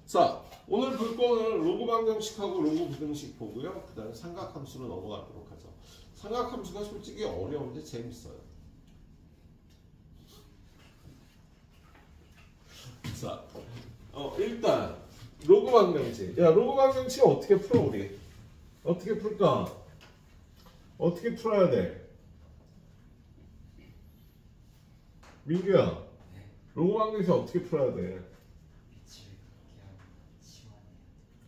자, 오늘 볼 거는 로그 방정식하고 로그 부등식 보고요. 그 다음에 삼각함수로 넘어가도록 하죠. 삼각함수가 솔직히 어려운데 재밌어요. 자, 일단 로그 방정식. 야, 로그 방정식 어떻게 풀어 우리? 어떻게 풀까? 어떻게 풀어야 돼? 민규야, 로그 방정식 어떻게 풀어야 돼?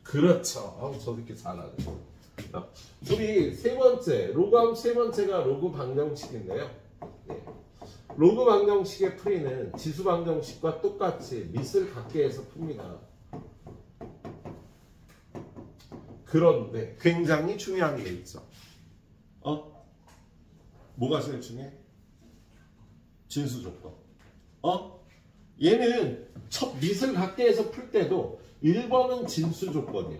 그렇죠. 아우, 저 새끼 잘하네. 우리 세 번째, 로그함 세 번째가 로그 방정식인데요. 예. 로그 방정식의 풀이는 지수 방정식과 똑같이 밑을 갖게 해서 풉니다. 그런데 굉장히 중요한 게 있죠. 뭐가 제일 중요해? 진수 조건. 얘는 첫 밑을 갖게 해서 풀 때도 1번은 진수 조건이야.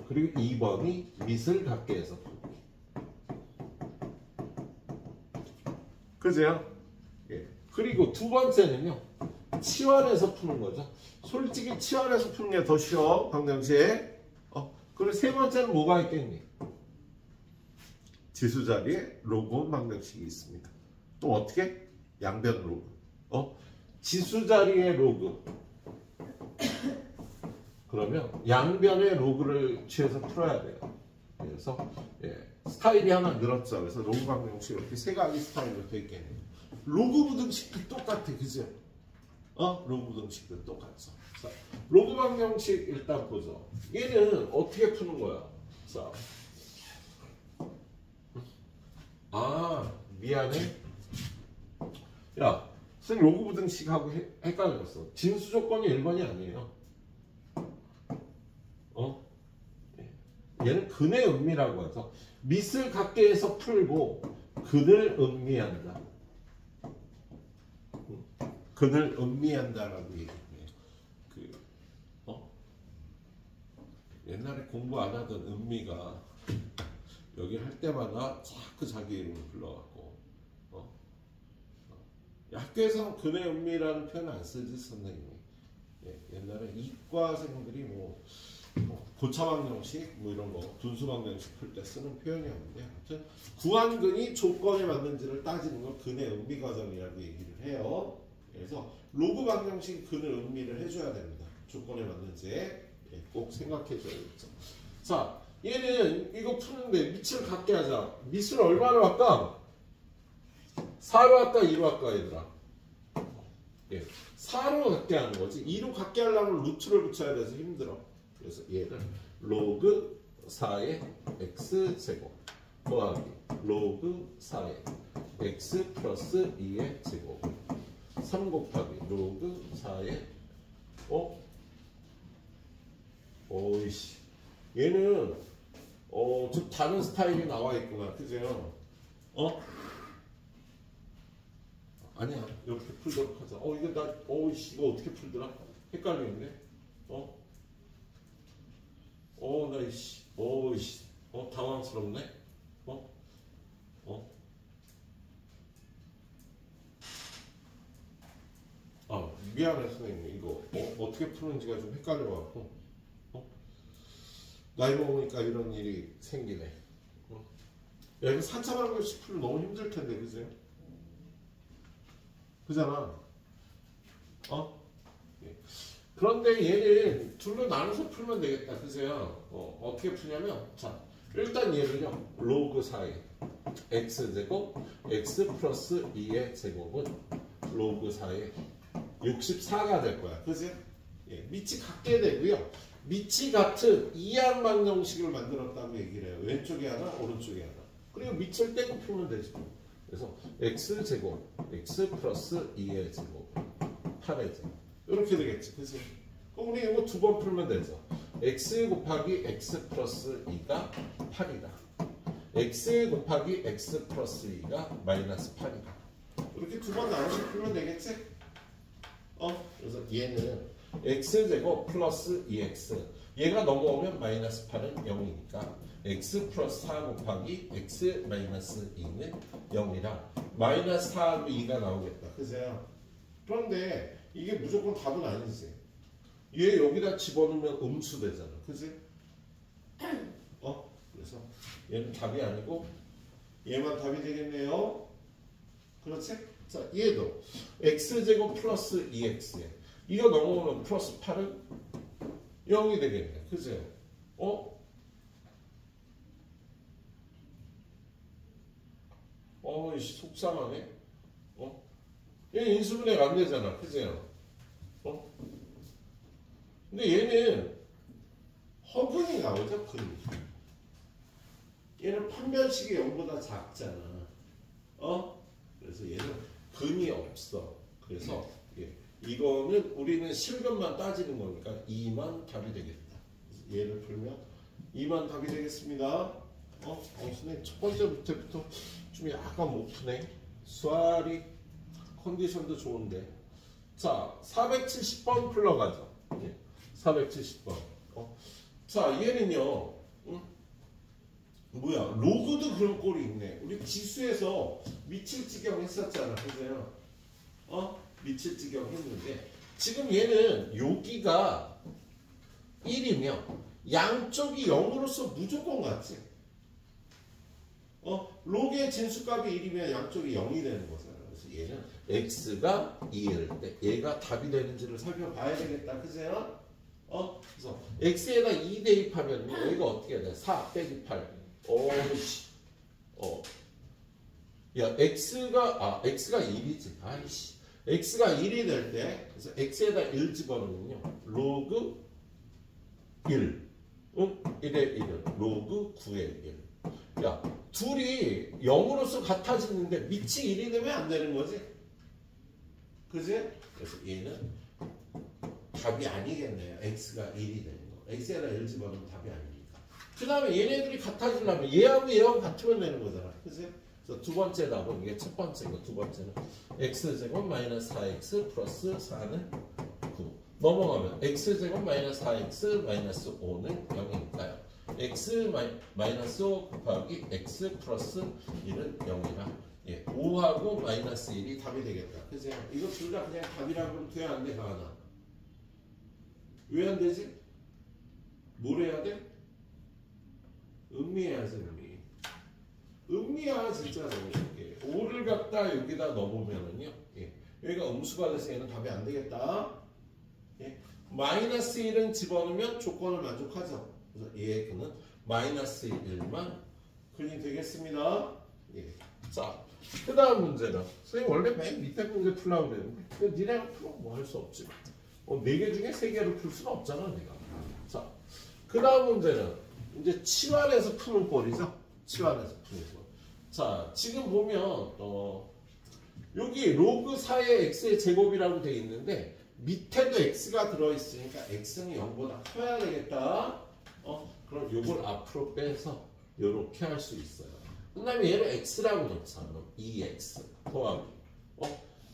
그리고 2번이 밑을 갖게 해서 풀기. 그죠? 예. 그리고 두 번째는요, 치환해서 푸는 거죠. 솔직히 치환해서 푸는 게 더 쉬워, 방정식. 그리고 세 번째는 뭐가 있겠니? 지수 자리에 로그 방정식이 있습니다. 또 어떻게? 양변 로그. 지수 자리에 로그. 그러면 양변의 로그를 취해서 풀어야 돼요. 그래서 스타일이 하나 늘었죠. 그래서 로그 방정식 이렇게 세 가지 스타일로 되어 있겠네요. 로그 부등식도 똑같아, 그죠? 로그 부등식도 똑같죠. 자, 로그 방정식 일단 보죠. 얘는 어떻게 푸는 거야? 자, 미안해. 야, 선생님 로그 부등식하고 헷갈렸어. 진수 조건이 1번이 아니에요. 얘는 근의 음미라고 해서 밑을 갖게 해서 풀고 근을 음미한다. 근을 음미한다라고 얘기해요. 옛날에 공부 안 하던 음미가 여기 할 때마다 자꾸 자기 이름을 불러갖고 학교에서는 근의 음미라는 표현 안 쓰지 선생님이. 옛날에 이과생들이 고차방정식 이런 거 분수방정식 풀 때 쓰는 표현이었는데, 아무튼 구한근이 조건에 맞는지를 따지는 걸 근의 음미 과정이라고 얘기를 해요. 그래서 로그 방정식 근을 음미를 해줘야 됩니다. 조건에 맞는지 꼭 생각해줘야겠죠. 자, 얘는 이거 푸는데 밑을 갖게 하자. 밑을 얼마로 할까? 4로 할까 2로 할까 얘들아? 4로 갖게 하는 거지. 2로 갖게 하려면 루트를 붙여야 돼서 힘들어. 그래서 얘를 로그 4의 x제곱 더하기 로그 4의 x 플러스 2의 제곱 3 곱하기 로그 4의 어이씨, 얘는 좀 다른 스타일이 나와 있구나, 그죠? 아니야, 이렇게 풀도록 하자. 이거 어떻게 풀더라? 헷갈리는데? 당황스럽네? 미안해, 선생님. 이거 어떻게 푸는지가 좀 헷갈려갖고. 나이 먹으니까 이런 일이 생기네. 야, 이거 4차 방정식 풀면 너무 힘들 텐데, 그죠? 그잖아. 그런데 얘를 둘로 나눠서 풀면 되겠다, 그죠? 어떻게 푸냐면, 자, 일단 얘를요, 로그 4의 x제곱, x 플러스 2의 제곱은 로그 4의 64가 될 거야, 그지? 밑이 같게 되고요. 밑이 같은 이항 방정식을 만들었다고 얘기를 해요. 왼쪽에 하나, 오른쪽에 하나. 그리고 밑을 떼고 풀면 되지. 그래서 x제곱, x 플러스 2의 제곱, 8의 제곱. 이렇게 되겠지, 그치? 그럼 우리 이거 두 번 풀면 되죠. x 곱하기 x 플러스 2가 8이다. x 곱하기 x 플러스 2가 마이너스 8이다. 이렇게 두 번 나눠서 풀면 되겠지? 그래서 얘는 x제곱 플러스 2x, 얘가 넘어오면 마이너스 8은 0이니까 x 플러스 4 곱하기 x 마이너스 2는 0이라 마이너스 4하고 2가 나오겠다, 그죠? 그런데 이게 무조건 답은 아니지. 얘 여기다 집어넣으면 음수 되잖아. 그지? 그래서 얘는 답이 아니고 얘만 답이 되겠네요. 그렇지? 자, 얘도 x제곱 플러스 2x 이거 넘어오면 플러스 8은 0이 되겠네. 그죠? 속상하네. 얘 인수분해가 안 되잖아. 그죠? 근데 얘는 허근이 나오죠? 근. 얘는 판별식이 0보다 작잖아. 그래서 얘는 근이 없어. 그래서 이거는 우리는 실근만 따지는 거니까 2만 답이 되겠다. 얘를 풀면 2만 답이 되겠습니다. 선생님 첫 번째 문제부터 좀 약간 못 푸네. 수아리 컨디션도 좋은데. 자, 470번 풀러가죠. 470번. 자, 얘는요. 뭐야, 로그도 그런 꼴이 있네. 우리 지수에서 미칠지경 했었잖아. 그죠? 미칠지경 했는데 지금 얘는 여기가 1이면 양쪽이 0으로서 무조건 같지. 로그의 진수값이 1이면 양쪽이 0이 되는 거잖아. 그래서 얘는 x가 2일 때 얘가 답이 되는지를 살펴봐야 되겠다. 그죠? 그래서 x에다 2 대입하면 여기가 어떻게 돼? 4 빼기 8. 야, x가 1이지. 아이씨. x가 1이 될 때, 그래서 x에다 1 집어넣으면요. 로그 1. 1의 1은 로그 9의 1. 야, 둘이 0으로서 같아지는데 밑이 1이 되면 안 되는 거지. 그지? 그래서 얘는 답이 아니겠네요. x가 1이 되는 거. x에다 1 집어넣으면 답이 아니니까. 그 다음에 얘네들이 같아지려면 얘하고 같으면 되는 거잖아. 그지? 그래서 두 번째 답은 이게 첫 번째고 두 번째는 x제곱 마이너스 4x 플러스 4는 9. 넘어가면 x제곱 마이너스 4x 마이너스 5는 0이니까요. x 마이너스 5 곱하기 x 플러스 1은 0이라 5하고 마이너스 1이 답이 되겠다. 그죠? 이거 둘 다 그냥 답이라고 하면 돼야 안 돼? 가나? 왜 안 되지? 뭘 해야 돼? 음미해야지. 음미야 진짜로. 5를 갖다 여기다 넣어보면은요. 여기가 음수가 돼서 얘는 답이 안 되겠다. 마이너스 1은 집어넣으면 조건을 만족하죠. 그래서 얘의 근은 마이너스 1만 근이 되겠습니다. 자, 그 다음 문제는 선생님 원래 맨 밑에 문제 풀려고 그랬는데 니네가 풀면 뭐 할 수 없지. 4개 중에 3개를 풀 수는 없잖아 내가. 자, 그 다음 문제는 이제 치환해서 푸는 꼴이죠. 치환해서 푸는 꼴. 자, 지금 보면 여기 로그 4의 x의 제곱이라고 되어 있는데 밑에도 x가 들어있으니까 x는 0보다 커야 되겠다. 그럼 이걸 앞으로 빼서 이렇게 할 수 있어요. 그 다음에 얘를 x라고 넣자. 그럼 2x 더하기.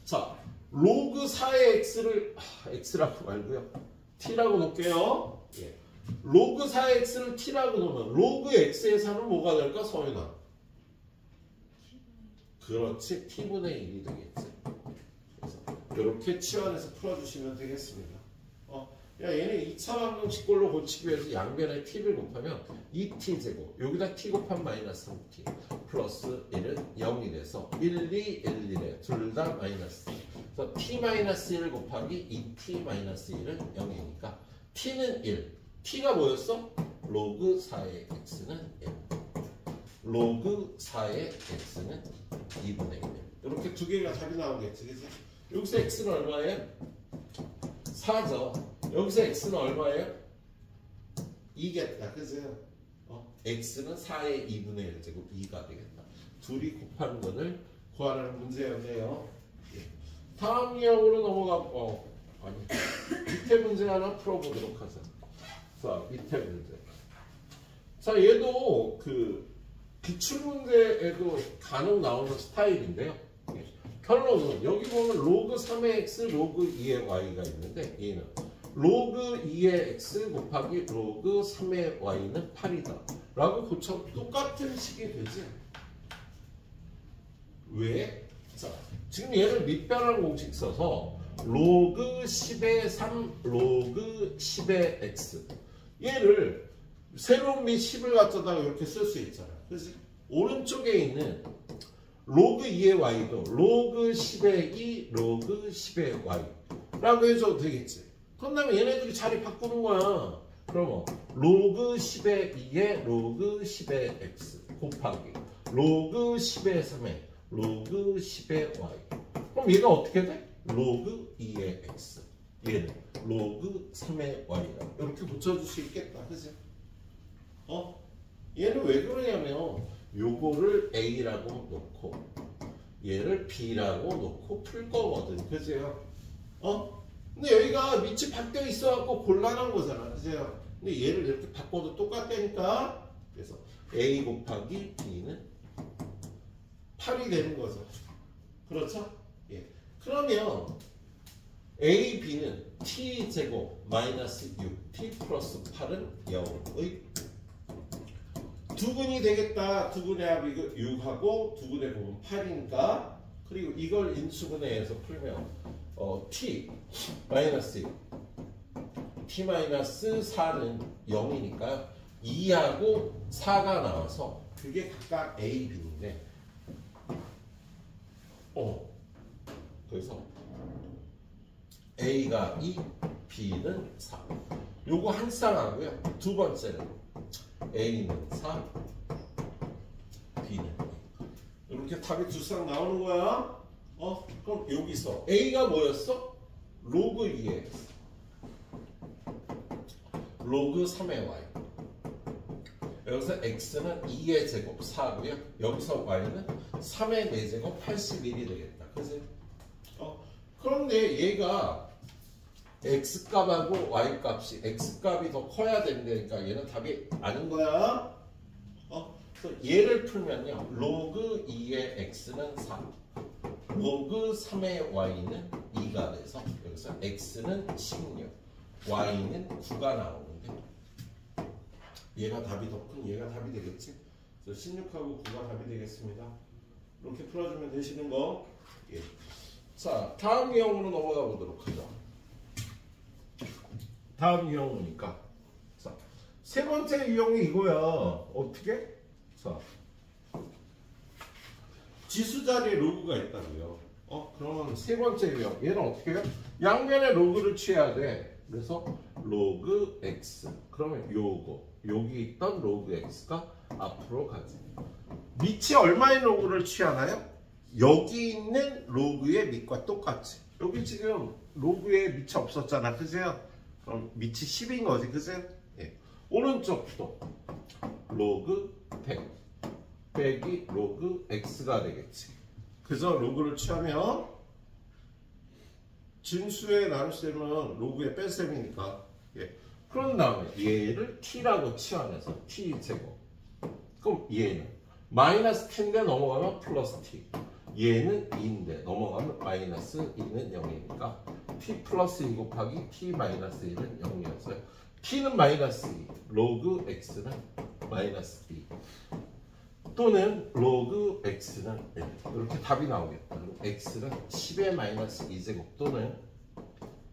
자, 로그 4의 x를 x라고 말고요. t라고 놓을게요. 로그 4의 x를 t라고 놓으면 로그 x의 4는 뭐가 될까? 서윤아. 그렇지. t분의 1이 되겠지. 그래서 이렇게 치환해서 풀어주시면 되겠습니다. 야, 얘는 2차 방정식꼴로 고치기 위해서 양변에 t를 곱하면 2t제곱 여기다 t 곱한 마이너스 3t 플러스 1은 0이 돼서 1, 2, 1, 1에 둘 다 마이너스. 그래서 t 마이너스 1 곱하기 2t 마이너스 1은 0이니까 t는 1. t가 뭐였어? 로그 4의 x는 1. 로그 4의 x는 2분의 1. 이렇게 두 개가 답이 나오겠지. 그치? 여기서 x는 얼마예요? 4죠. 여기서 x는 얼마예요? 2겠다. 그죠? x는 4의 2분의 1 제곱 2가 되겠다. 둘이 곱한 것을 구하라는 문제였네요. 다음 유형으로 넘어가고 아니 밑에 문제 하나 풀어보도록 하자. 자, 밑에 문제. 자, 얘도 그 기출문제에도 간혹 나오는 스타일인데요. 결론은 여기 보면 로그 3의 x, 로그 2의 y가 있는데 얘는 로그 2의 x 곱하기 로그 3의 y는 8이다 라고 고쳐 똑같은 식이 되지. 왜? 자, 지금 얘를 밑변환 공식 써서 로그 10의 3 로그 로그 10의 x. 얘를 세로운 및 10을 갖다가 이렇게 쓸 수 있잖아. 그래서 오른쪽에 있는 로그 2의 y도 로그 10의 2, 로그 10의 y 라고 해줘도 되겠지. 그런 다음에 얘네들이 자리 바꾸는 거야. 그러면 로그 10의 2에 로그 10의 x 곱하기 로그 10의 3에 로그 10의 y. 그럼 얘가 어떻게 돼? 로그 2의 x. 얘는 로그 3의 y라. 이렇게 붙여줄 수 있겠다. 그치? 얘는 왜 그러냐면 요거를 a라고 놓고 얘를 b라고 놓고 풀 거거든. 그죠? 근데 여기가 밑이 바뀌어 있어갖고 곤란한 거잖아. 그죠? 근데 얘를 이렇게 바꿔도 똑같다니까. 그래서 a 곱하기 b는 8이 되는 거죠. 그렇죠? 예. 그러면 a, b는 t제곱 마이너스 6, t 플러스 8은 0의 두근이 되겠다. 두근의 합이 6하고 두근의 곱은 8이니까. 그리고 이걸 인수분해해서 풀면 t 마이너스 6 t 마이너스 4는 0이니까 2하고 4가 나와서 그게 각각 a, b인데 그래서 a가 2, b는 4. 요거 한 쌍하고요. 두 번째는 a는 4, b는 2. 이렇게 답이 두 쌍 나오는 거야. 그럼 여기서 a가 뭐였어? 로그 2의 x, 로그 3의 y. 여기서 x는 2의 제곱 4고요. 여기서 y는 3의 4제곱 81이 되겠다. 그치? 그런데 얘가 x값하고 y값이 x값이 더 커야 된다니까 얘는 답이 아닌 거야. 그래서 얘를 풀면요. 로그 2의 x는 4, 로그 3의 y는 2가 돼서 여기서 x는 16, y는 9가 나오는데 얘가 답이 더 큰 얘가 답이 되겠지. 그래서 16하고 9가 답이 되겠습니다. 이렇게 풀어주면 되시는 거. 예. 자, 다음 유형으로 넘어가 보도록 하죠. 다음 유형이니까. 자, 세 번째 유형이 이거야. 어떻게? 자, 지수 자리에 로그가 있다고요. 그러면 세 번째 유형. 얘는 어떻게 해요? 양면에 로그를 취해야 돼. 그래서 로그 x. 그러면 요거. 여기 있던 로그 x가 앞으로 가지. 밑이 얼마의 로그를 취하나요? 여기 있는 로그의 밑과 똑같이. 여기 지금 로그에 밑이 없었잖아. 그죠? 그럼 밑이 10인 거지. 그죠? 예. 오른쪽도 로그 100 빼기 로그 x가 되겠지. 그래서 로그를 취하면 진수에 나눗셈은 로그에 뺄셈이니까. 예. 그런 다음에 얘를 t라고 취하면서 t제곱. 그럼 얘는 마이너스 t인데 넘어가면 플러스 t. 얘는 2인데 넘어가면 마이너스 2는 0이니까 t 플러스 2 곱하기 t 마이너스 1은 0이었어요. t는 마이너스 2, 로그 x는 마이너스 2 또는 로그 x는 1. 이렇게 답이 나오겠다. x는 10의 마이너스 2제곱 또는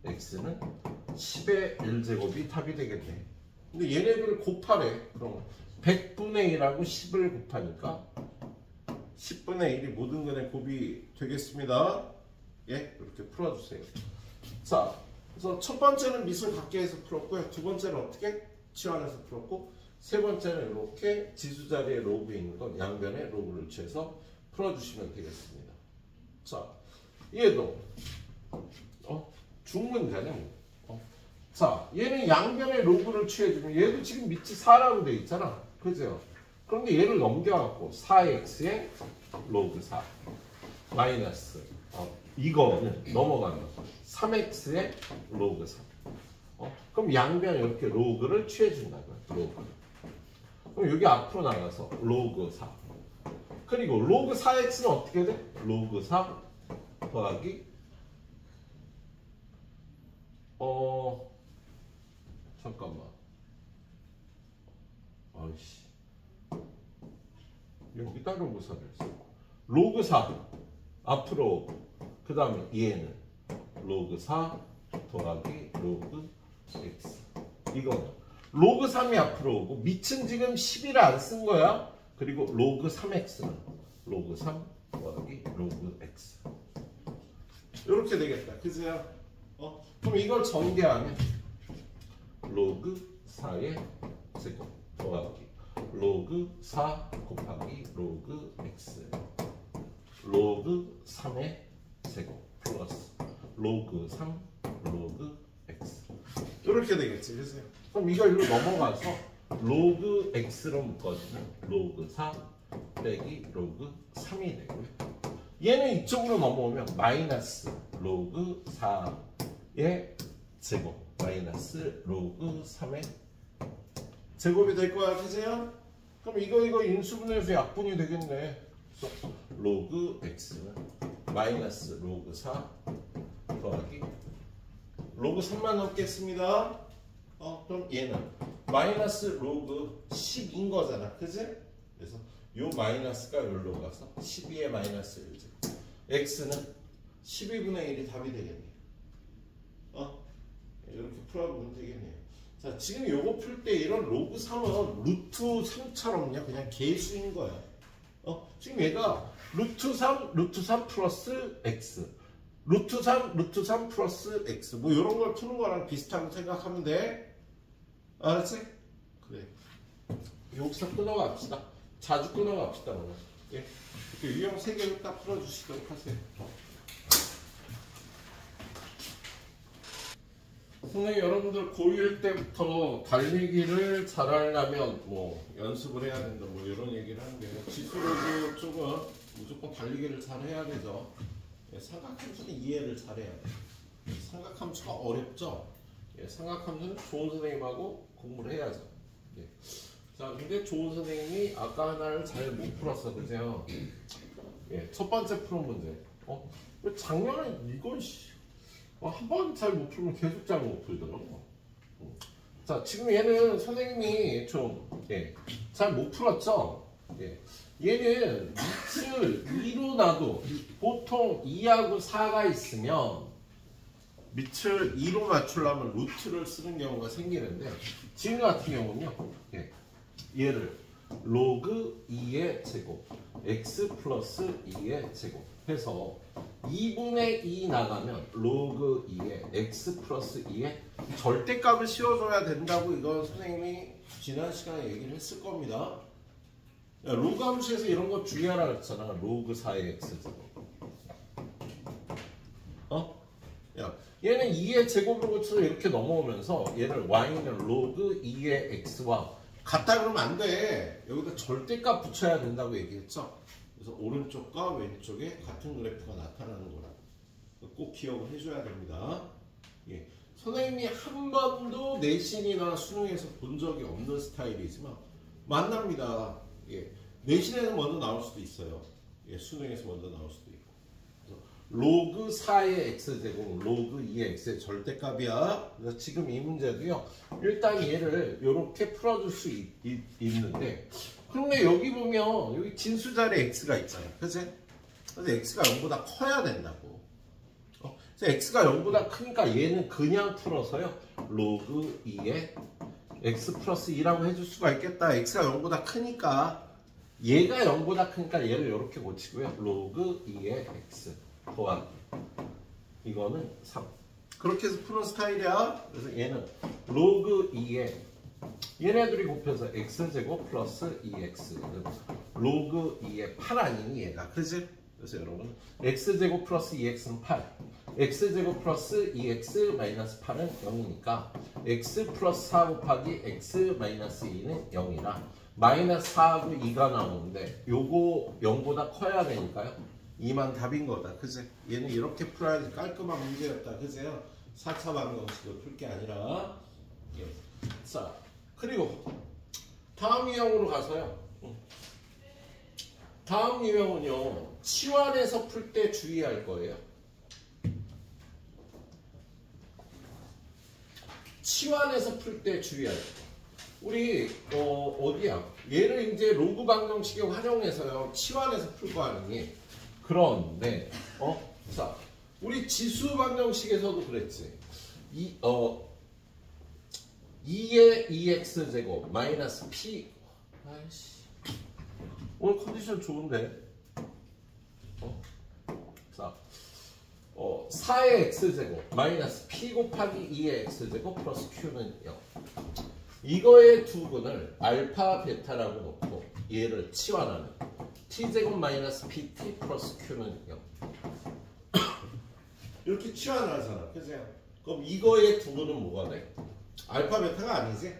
x는 10의 1제곱이 답이 되겠네. 근데 얘네들을 곱하래. 그럼 100분의 1하고 10을 곱하니까 10분의 1이 모든 근의 곱이 되겠습니다. 예, 이렇게 풀어주세요. 자, 그래서 첫 번째는 밑을 갖게 해서 풀었고요. 두 번째는 어떻게? 치환해서 풀었고, 세 번째는 이렇게 지수 자리에 로그에 있는 건 양변에 로그를 취해서 풀어주시면 되겠습니다. 자, 얘도 중문제는 자, 얘는 양변에 로그를 취해주면 얘도 지금 밑이 4라고 돼 있잖아. 그죠? 그런데 얘를 넘겨갖고 4x에 로그 4 마이너스 이거는 넘어가면 3x에 로그 3. 그럼 양변에 이렇게 로그를 취해준다고요. 로그. 그럼 여기 앞으로 나가서 로그 4. 그리고 로그 4x는 어떻게 돼? 로그 4 더하기 잠깐만. 아이씨. 여기다 로그 4를 써. 로그 4 앞으로 그 다음에 얘는 로그 4 더하기 로그 x. 이거는 로그 3이 앞으로 오고 밑은 지금 11을 안 쓴 거야. 그리고 로그 3x는 로그 3 더하기 로그 x 이렇게 되겠다. 그죠? 그럼 이걸 전개하면 로그 4의 제곱 더하기 로그 4 곱하기 로그 x 로그 3의 제곱 플러스 로그 3 로그 x 이렇게 되겠지. 그죠? 그럼 이거 일로 넘어가서 로그 x로 묶어주면 로그 4 빼기 로그 3이 되고요. 얘는 이쪽으로 넘어오면 마이너스 로그 4의 제곱 마이너스 로그 3의 제곱이 될 거야. 그죠? 그럼 이거 인수분해해서 약분이 되겠네. 그래서 로그 x는 마이너스 로그 4 더하기 로그 3만 넣겠습니다. 그럼 얘는 마이너스 로그 10인 거잖아. 그지? 그래서 요 마이너스가 여기로 가서 12의 마이너스 1제곱 x는 12분의 1이 답이 되겠네요. 이렇게 풀어보면 되겠네요. 자, 지금 요거 풀 때 이런 로그 3은 루트 3처럼요. 그냥 개수인 거야. 지금 얘가 루트 3 플러스 x 루트 3 플러스 x 뭐 이런 걸 푸는 거랑 비슷하게 생각하면 돼. 알았지? 그래. 여기서 끊어갑시다. 자주 끊어갑시다. 오늘. 예. 이렇게 유형 3개를 딱 풀어주시도록 하세요. 선생님, 여러분들 고1 때부터 달리기를 잘하려면 뭐 연습을 해야 된다 뭐 이런 얘기를 하는데요. 지수로도 조금 무조건 달리기를 잘 해야 되죠. 예, 삼각함수는 이해를 잘해야 돼요. 삼각함수가 어렵죠. 예, 삼각함수는 좋은 선생님하고 공부를 해야죠. 예. 자, 근데 좋은 선생님이 아까 하나를 잘 못 풀었어, 그죠? 예, 첫 번째 푸는 문제. 왜 작년에 이건 한 번 잘 못 풀면 계속 잘 못 풀더라고. 자, 지금 얘는 선생님이 좀 잘 못 풀었죠. 예. 얘는 밑을 2로 놔도 보통 2하고 4가 있으면 밑을 2로 맞추려면 루트를 쓰는 경우가 생기는데 지금 같은 경우는요. 얘를 로그 2의 제곱 x 플러스 2의 제곱 해서 2분의 2 나가면 로그 2의 x 플러스 2의 절대값을 씌워줘야 된다고 이건 선생님이 지난 시간에 얘기를 했을 겁니다. 야, 로그 함수에서 이런 거 주의하라 그랬잖아. 로그 4의 x제곱. 야, 얘는 2의 제곱으로 고쳐서 이렇게 넘어오면서 얘를 y는 로그 2의 x와 같다 그러면 안 돼. 여기다 절대값 붙여야 된다고 얘기했죠. 그래서 오른쪽과 왼쪽에 같은 그래프가 나타나는 거라. 꼭 기억을 해줘야 됩니다. 예. 선생님이 한 번도 내신이나 수능에서 본 적이 없는 스타일이지만 만납니다. 예. 내신에서 먼저 나올 수도 있어요. 예. 수능에서 먼저 나올 수도 있고. 그래서 로그 4의 x제곱, 로그 2의 x의 절대값이야. 그래서 지금 이 문제도요. 일단 얘를 이렇게 풀어줄 수 있는데 근데 여기 보면 여기 진수 자리에 x가 있잖아요. 그치? 그래서 x가 0보다 커야 된다고. 그래서 x가 0보다 크니까 얘는 그냥 풀어서요. 로그 2의 x 플러스 2라고 해줄 수가 있겠다. x가 0보다 크니까 얘가 0보다 크니까 얘를 이렇게 고치고요. 로그 2의 x 더하기 이거는 3 그렇게 해서 푸는 스타일이야. 그래서 얘는 로그 2의 얘네들이 곱해서 x제곱 플러스 2x 로그 2의 8 아니니 얘가 그지? 그래서 여러분 x제곱 플러스 2x는 8 x제곱 플러스 2x 마이너스 8은 0이니까 x 플러스 4 곱하기 x 마이너스 2는 0이라 마이너스 4하고 2가 나오는데 요거 0보다 커야 되니까요 2만 답인 거다. 그지? 얘는 이렇게 풀어야지 깔끔한 문제였다. 그제요? 4차 방정식을 풀 게 아니라 예. 자 그리고 다음 유형으로 가서요. 다음 유형은요. 치환해서 풀 때 주의할 거예요. 치환해서 풀 때 주의할 거. 우리 어디야? 얘를 이제 로그 방정식에 활용해서요. 치환해서 풀 거 아니니? 그런데 자 우리 지수 방정식에서도 그랬지. 2의 2x제곱 마이너스 p. 아이씨, 오늘 컨디션 좋은데. 자, 4의 x제곱 마이너스 p 곱하기 2의 x제곱 플러스 q는 0. 이거의 두근을 알파 베타라고 놓고 얘를 치환하면 t제곱 마이너스 pt 플러스 q는 0. 이렇게 치환을 하잖아. 그죠? 그럼 이거의 두근은 뭐가 돼? 알파 베타가 아니지?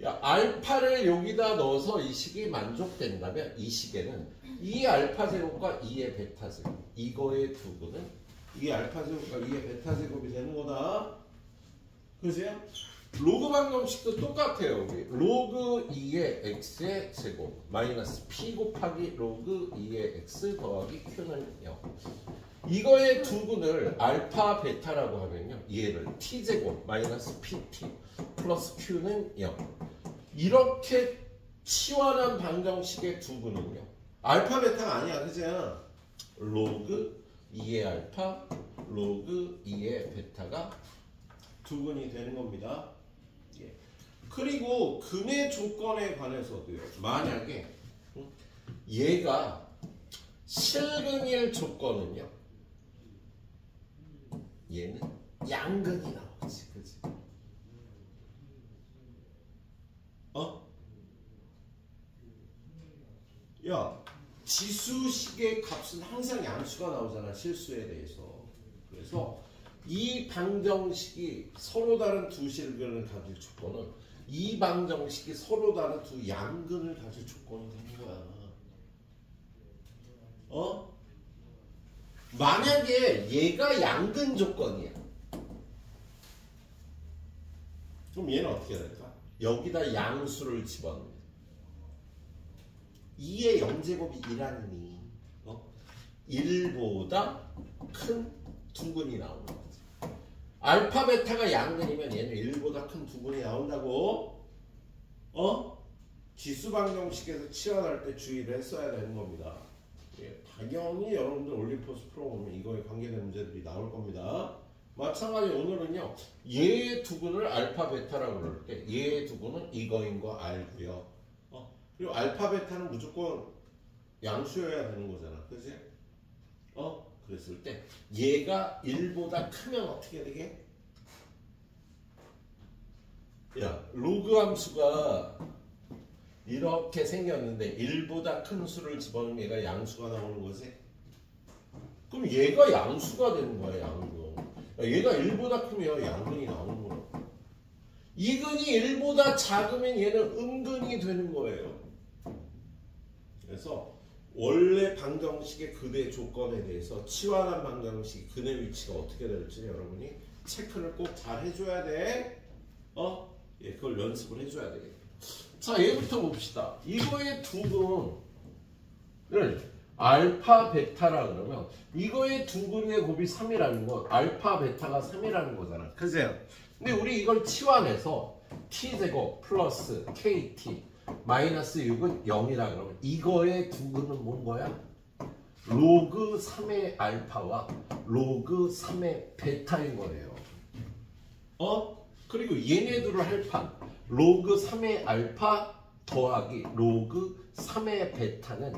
야, 알파를 여기다 넣어서 이 식이 만족된다면 이 식에는 2의 알파 제곱과 2의 베타 제곱, 이거의 두근은 2의 알파 제곱과 2의 베타 제곱이 되는 거다. 그죠? 로그 방정식도 똑같아요. 여기 로그 2의 x의 제곱 마이너스 p 곱하기 로그 2의 x 더하기 q는 0. 이거의 두근을 알파 베타라고 하면요, 얘를 t제곱 마이너스 pt 플러스 q는 0. 이렇게 치환한 방정식의 두근은요, 알파 베타가 아니야. 그죠? 로그 2의 알파 로그 2의 베타가 두근이 되는 겁니다. 예. 그리고 근의 조건에 관해서도요, 만약에 얘가 실근일 조건은요, 얘는 양근이 나오지. 그치? 야, 지수식의 값은 항상 양수가 나오잖아, 실수에 대해서. 그래서 이 방정식이 서로 다른 두 실근을 가질 조건은 이 방정식이 서로 다른 두 양근을 가질 조건이 되는 거야. 만약에 얘가 양근 조건이야, 그럼 얘는 어떻게 될까? 여기다 양수를 집어넣으면 2의 0제곱이 1아니니 1보다 큰 두근이 나오는 거지. 알파 베타가 양근이면 얘는 1보다 큰 두근이 나온다고. 지수 방정식에서 치환할 때 주의를 했어야 되는 겁니다. 예, 당연히 여러분들 올림포스 프로 보면 이거에 관계된 문제들이 나올 겁니다. 마찬가지 오늘은요, 얘의 두근을 알파 베타라고 그럴 때 얘의 두근은 이거인 거 알고요. 그리고 알파 베타는 무조건 양수여야 되는 거잖아. 그치? 그랬을 때 얘가 1보다 크면 어떻게 되게? 야, 로그 함수가 이렇게 생겼는데 1보다 큰 수를 집어넣으면 얘가 양수가 나오는 거지? 그럼 얘가 양수가 되는 거야, 양근. 야, 얘가 1보다 크면 양근이 나오는 거야. 이근이 1보다 작으면 얘는 음근이 되는 거예요. 그래서 원래 방정식의 근의 조건에 대해서 치환한 방정식 근의 위치가 어떻게 될지 여러분이 체크를 꼭 잘 해줘야 돼. 예, 그걸 연습을 해줘야 되겠다. 자, 얘부터 봅시다. 이거의 두근을 알파 베타라 그러면 이거의 두근의 곱이 3이라는 건 알파 베타가 3이라는 거잖아. 그죠? 근데 우리 이걸 치환해서 t제곱 플러스 kt 마이너스 6은 0이라 그러면 이거의 두근은 뭔 거야? 로그 3의 알파와 로그 3의 베타인 거예요. 그리고 얘네들을 할 판 로그 3의 알파 더하기 로그 3의 베타는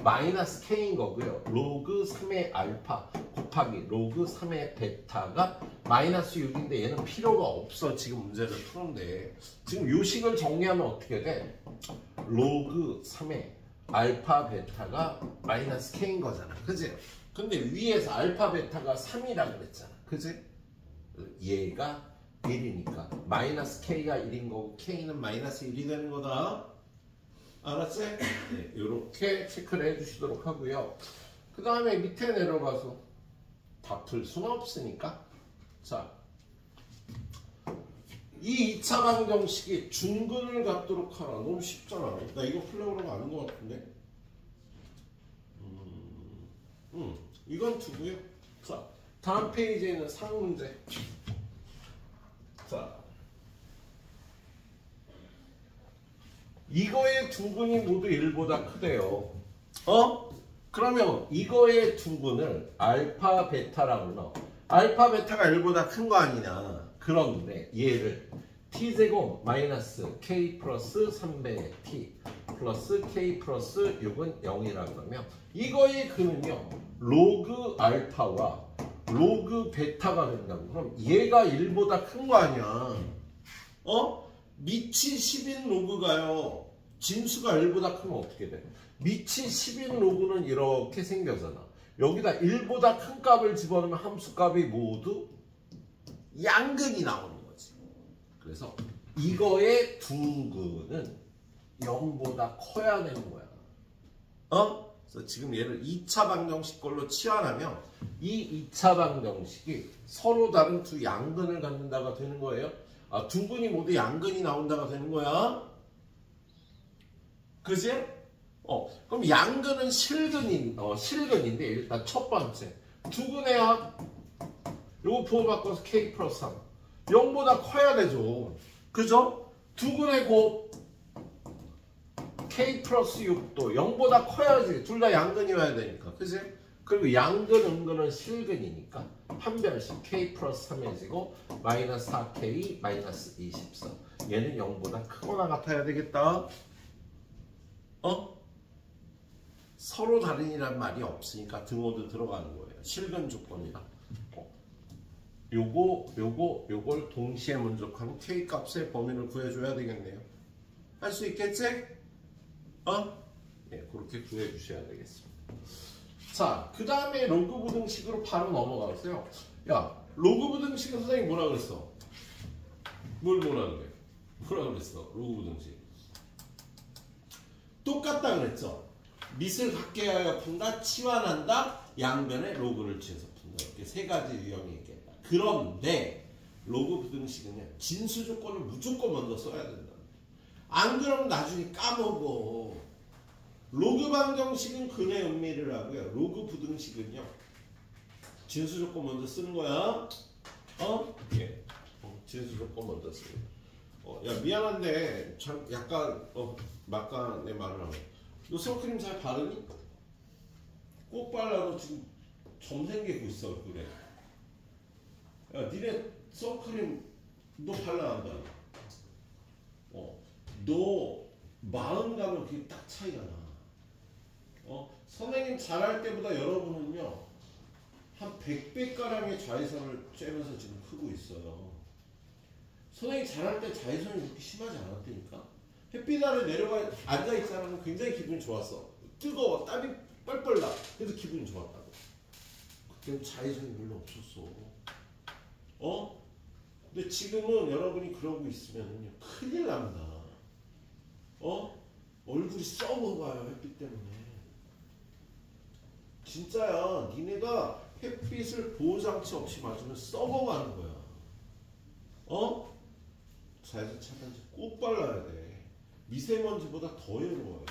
마이너스 k인 거고요. 로그 3의 알파 곱하기 로그 3의 베타가 마이너스 6인데 얘는 필요가 없어. 지금 문제를 푸는데 지금 요식을 정리하면 어떻게 돼? 로그 3의 알파 베타가 마이너스 k인 거잖아. 그지? 근데 위에서 알파 베타가 3이라 그랬잖아. 그지? 얘가 1이니까 마이너스 k가 1인 거고 k는 마이너스 1이 되는 거다. 알았지? 네, 이렇게 체크를 해주시도록 하고요. 그 다음에 밑에 내려가서 다 풀 수는 없으니까, 자, 이 2차 방정식이 중근을 갖도록 하라. 너무 쉽잖아. 나 이거 풀려고 그런 거 아닌 것 같은데. 이건 두고요. 자, 다음 페이지에 있는 상문제. 자, 이거의 두근이 모두 1보다 크대요. 그러면 이거의 두근을 알파 베타라고 넣어. 알파 베타가 1보다 큰 거 아니냐. 그런데 얘를 t제곱 마이너스 k 플러스 3배의 t 플러스 k 플러스 6은 0이라 그러면 이거의 근은요 로그 알파와 로그 베타가 된다고. 그럼 얘가 1보다 큰 거 아니야. 밑이 10인 로그가요 진수가 1보다 크면 어떻게 돼? 밑이 10인 로그는 이렇게 생겨잖아. 여기다 1보다 큰 값을 집어넣으면 함수값이 모두 양근이 나오는 거지. 그래서 이거의 두 근은 0보다 커야 되는 거야. 그래서 지금 얘를 2차 방정식 걸로 치환하면 이 2차 방정식이 서로 다른 두 양근을 갖는다가 되는 거예요. 두 근이 모두 양근이 나온다가 되는 거야. 그지? 그럼 양근은 실근인데 일단 첫 번째 두 근의 합 요거 부호 바꿔서 k 플러스 3 0보다 커야 되죠. 그죠? 두 근의 곱 k 플러스 6도 0보다 커야지. 둘 다 양근이어야 되니까. 그지? 그리고 양근 은근은 실근이니까 한 별씩 k 플러스 3해지고 마이너스 4k 마이너스 24 얘는 0보다 크거나 같아야 되겠다. 서로 다른이란 말이 없으니까 등호도 들어가는 거예요. 실근 조건이라. 요걸 동시에 문족하는 k 값의 범위를 구해줘야 되겠네요. 할 수 있겠지? 예, 그렇게 구해주셔야 되겠습니다. 자, 그 다음에 로그 부등식으로 바로 넘어가세요. 야, 로그 부등식은 선생님 뭐라 그랬어? 뭐라 그래? 뭐라 그랬어? 로그 부등식. 똑같다 그랬죠? 밑을 갖게 하여 푼다, 치환한다, 양변에 로그를 취해서 푼다. 이렇게 세 가지 유형이 있겠다. 그런데 로그 부등식은요, 진수 조건을 무조건 먼저 써야 된다. 안 그러면 나중에 까먹어. 로그 방정식은 근의 음미를 하고요. 로그 부등식은요, 진수 조건 먼저 쓰는 거야. 예. 진수 조건 먼저 쓰는 거야. 야, 미안한데, 참, 약간, 막간 내 말을 하면. 너 선크림 잘 바르니? 꼭 발라도 지금 점 생기고 있어, 그래. 야, 니네 선크림 너 발라 안 발라? 너 마흔 가면 그게 딱 차이가 나. 선생님 잘할 때보다 여러분은요, 한 100배가량의 자외선을 쬐면서 지금 크고 있어요. 선생님 잘할 때 자외선이 그렇게 심하지 않았다니까? 햇빛 아래 내려가 앉아있자면 굉장히 기분이 좋았어. 뜨거워, 땀이 뻘뻘 나. 그래서 기분이 좋았다고. 그때는 자외선이 별로 없었어. 근데 지금은 여러분이 그러고 있으면요, 큰일 납니다. 얼굴이 썩어가요, 햇빛 때문에. 진짜야. 니네가 햇빛을 보호장치 없이 맞으면 썩어가는 거야. 자외선 차단제 꼭 발라야 돼. 미세먼지보다 더 외로워요,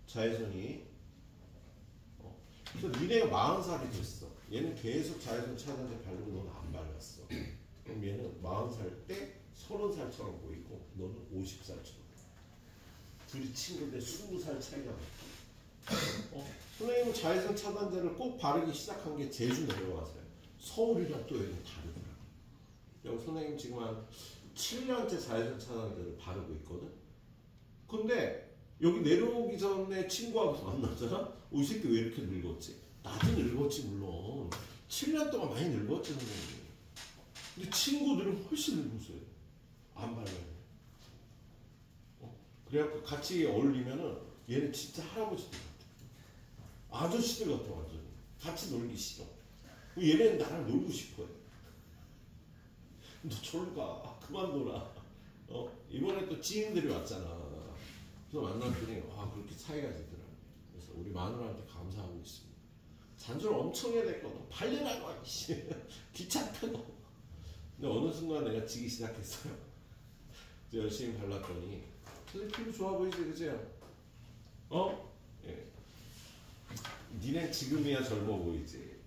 자외선이. 그래서 니네가 40살이 됐어. 얘는 계속 자외선 차단제 바르고 너는 안 발랐어. 그럼 얘는 40살 때 30살처럼 보이고 너는 50살처럼. 둘이 친구인데 20살 차이가 나요. 선생님은 자외선 차단제를 꼭 바르기 시작한 게 제주 내려와서요. 서울이랑 또 여기 다르더라고요. 여기 선생님 지금 한 7년째 자외선 차단제를 바르고 있거든. 근데 여기 내려오기 전에 친구하고 만났잖아. 이 새끼 왜 이렇게 늙었지? 나도 늙었지 물론. 7년 동안 많이 늙었지 선생님. 근데 친구들은 훨씬 늙었어요. 안 발라요. 그래갖고 같이 어울리면은 얘는 진짜 할아버지들 같아. 아저씨들 같아 완전히. 같이 놀기 싫어. 얘네는 나랑 놀고 싶어해. 너 저리 가. 그만 놀아. 이번에 또 지인들이 왔잖아. 그래서 만났더니 그렇게 차이가 되더라고요. 그래서 우리 마누라한테 감사하고 있습니다. 잔소리 엄청 해야 됐거든. 발려라고 이씨. 귀찮다고. 근데 어느 순간 내가 지기 시작했어요. 열심히 발랐더니 선생님 피부 좋아 보이지, 그치? 예. 니네 지금이야 젊어 보이지.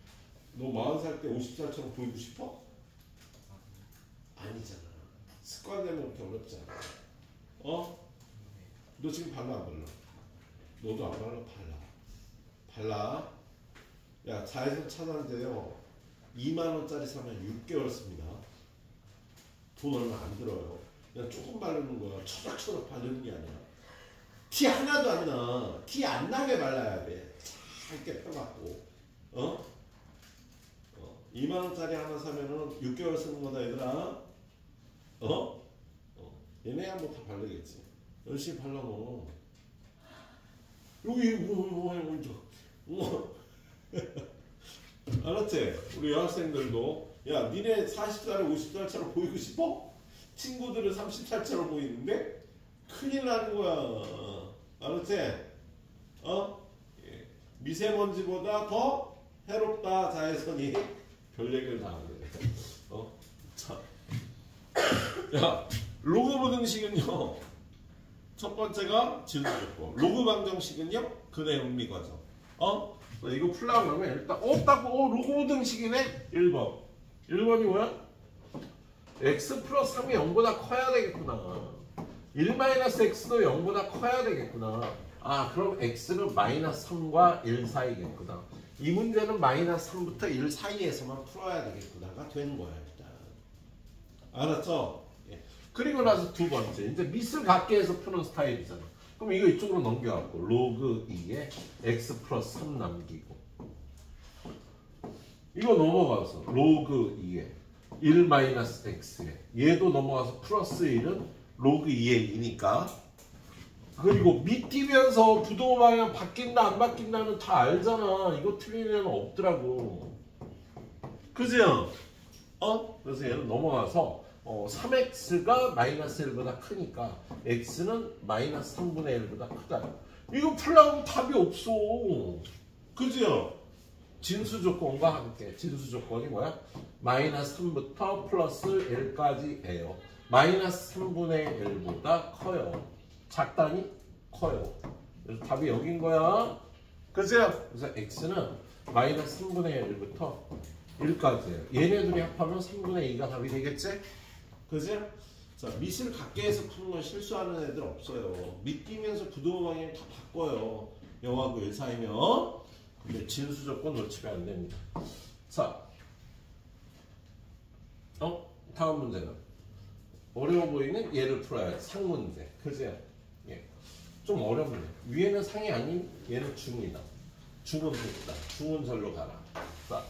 너 40살 때 50살처럼 보이고 싶어? 아니잖아. 습관되면 그렇게 어렵잖아. 너 지금 발라 안 발라? 너도 안 발라? 발라. 야, 자외선 차단제요. 2만원짜리 사면 6개월 씁니다. 돈 얼마 안 들어요. 그냥 조금 바르는 거야. 초락초락 바르는 게 아니야. 티 하나도 안 나. 티 안 나게 발라야 돼. 잘게 펴갖고. 2만원짜리 하나 사면은 6개월 쓰는 거다, 얘들아. 얘네야 뭐 다 바르겠지. 열심히 발라먹어. 여기, 알았지? 우리 여학생들도. 야, 니네 40살에 50살처럼 보이고 싶어? 친구들은 30살처럼 보이는데? 큰일 나는 거야. 알았지? 예. 미세먼지보다 더 해롭다, 자외선이. 별 얘기를 다 하네. 자. 야, 로그 부등식은요. 첫 번째가 진수조건. 로그 방정식은요. 근의 음리 과정. 이거 풀려면 일단 로그 부등식이네. 1번. 1번이 뭐야? x 플러스 3이 0보다 커야 되겠구나. 1-x도 0보다 커야 되겠구나. 그럼 x는 -3과 1 사이겠구나. 이 문제는 -3부터 1 사이에서만 풀어야 되겠구나가 된 거야, 일단. 알았죠? 예. 그리고 나서 두 번째. 이제 밑을 갖게 해서 푸는 스타일이잖아. 그럼 이거 이쪽으로 넘겨갖고, 로그 2에 x 플러스 3 남기고. 이거 넘어가서, 로그 2에 1-x에. 얘도 넘어가서 플러스 1은 로그 2의 2니까. 그리고 밑 뛰면서 부동 방향 바뀐다 안 바뀐다는 다 알잖아. 이거 틀린 애는 없더라고. 그죠? 그래서 얘는 넘어가서 3x가 -1보다 크니까 x는 -3분의 1보다 크다. 이거 풀려면 답이 없어. 그죠? 진수 조건과 함께. 진수 조건이 뭐야? -3부터 플러스 1까지예요. -3분의 1보다 커요. 작다니? 커요. 그래서 답이 여긴 거야. 그죠? 그래서 x는 -3분의 1부터 1까지예요. 얘네들이 합하면 3분의 2가 답이 되겠지? 그죠? 자, 밑을 갖게 해서 푸는 건 실수하는 애들 없어요. 밑 뛰면서 부동 방향 다 바꿔요. 0하고 1 사이면. 근데 진수 조건 놓치면 안 됩니다. 자, 다음 문제는 어려워 보이는 얘를 풀어야 돼. 상문제. 그죠? 예. 좀 어렵네. 위에는 상이 아닌 얘는 중이다. 중은 됐다. 중은 절로 가라. 자,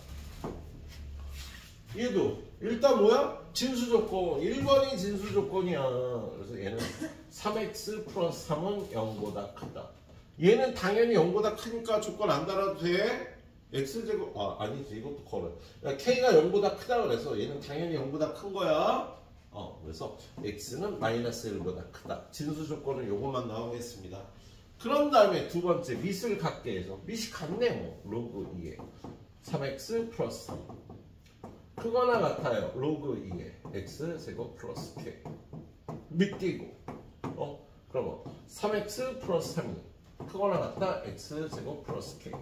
얘도 일단 뭐야? 진수 조건. 1번이 진수 조건이야. 그래서 얘는 3x 플러스 3은 0보다 크다. 얘는 당연히 0보다 크니까 조건 안 달아도 돼. x제곱, 아니지. 이것도 걸어. k가 0보다 크다 그래서 얘는 당연히 0보다 큰 거야. 그래서 x는 -1보다 크다. 진수 조건은 요것만 나오겠습니다. 그런 다음에 두 번째 밑을 갖게 해서 밑이 같네 뭐. 로그 2에 3x 플러스 3 크거나 같아요. 로그 2에 x제곱 플러스 k 밑 띄고 그러면 3x 플러스 3이 크거나 같다. x제곱 플러스 k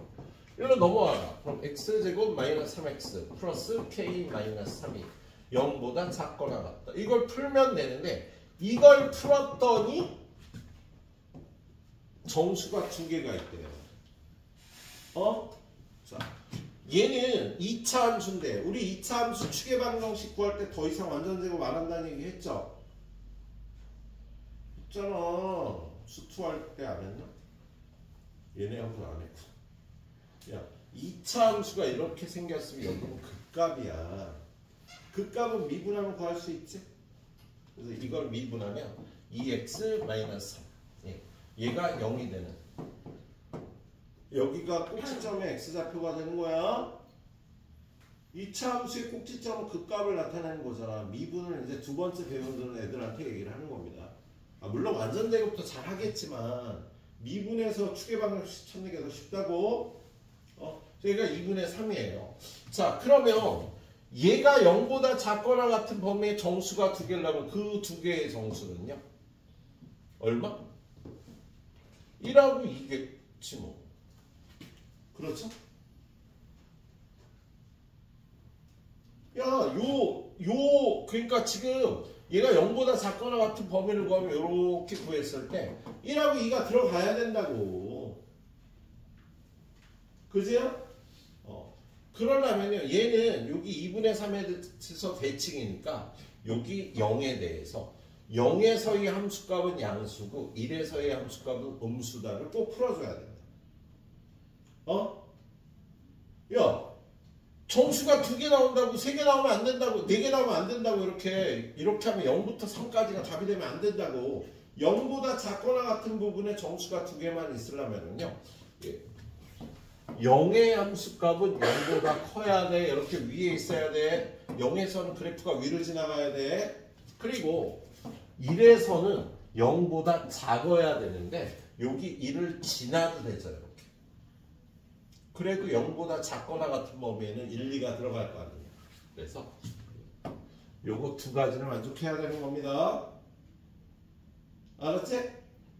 이리로 넘어와라. 그럼 x제곱 -3x 플러스 k -3이 0보다 작거나 같다. 이걸 풀면 되는데 이걸 풀었더니 정수가 두 개가 있대요. 자, 얘는 2차 함수인데 우리 2차 함수 추계 방정식 구할 때 더 이상 완전 제곱 안 한다는 얘기 했죠? 했잖아. 수투할 때 안 했나? 얘네 함수 안 했고. 야, 2차 함수가 이렇게 생겼으면 여기는 극값이야. 극값은 미분하면 구할 수 있지? 그래서 이걸 미분하면 2x-3 얘가 0이 되는 여기가 꼭지점의 x좌표가 되는 거야. 2차 함수의 꼭지점은 극값을 나타내는 거잖아. 미분을 이제 두 번째 배우는 애들한테 얘기를 하는 겁니다. 물론 완전 제곱도 잘 하겠지만 미분에서 추계 방정식 찾는 게 더 쉽다고. 저희가 2분의 3이에요. 자, 그러면 얘가 0보다 작거나 같은 범위의 정수가 두 개라면 그 두 개의 정수는요? 얼마? 1하고 2겠지 뭐. 그렇죠? 야, 그러니까 지금 얘가 0보다 작거나 같은 범위를 구하면 이렇게 구했을 때 1하고 2가 들어가야 된다고. 그죠? 그러려면요, 얘는 여기 2분의 3에서 대칭이니까 여기 0에 대해서 0에서의 함수값은 양수고 1에서의 함수값은 음수다를 꼭 풀어줘야 된다. 야, 정수가 2개 나온다고 3개 나오면 안 된다고 4개 나오면 안 된다고 이렇게 하면 0부터 3까지가 답이 되면 안 된다고. 0보다 작거나 같은 부분에 정수가 2개만 있으려면요. 0의 함수값은 0보다 커야 돼. 이렇게 위에 있어야 돼. 0에서는 그래프가 위로 지나가야 돼. 그리고 1에서는 0보다 작아야 되는데 여기 1을 지나도 되죠. 이렇게. 그래도 0보다 작거나 같은 범위에는 1, 2가 들어갈 거 아니에요. 그래서 요거 2가지를 만족해야 되는 겁니다. 알았지?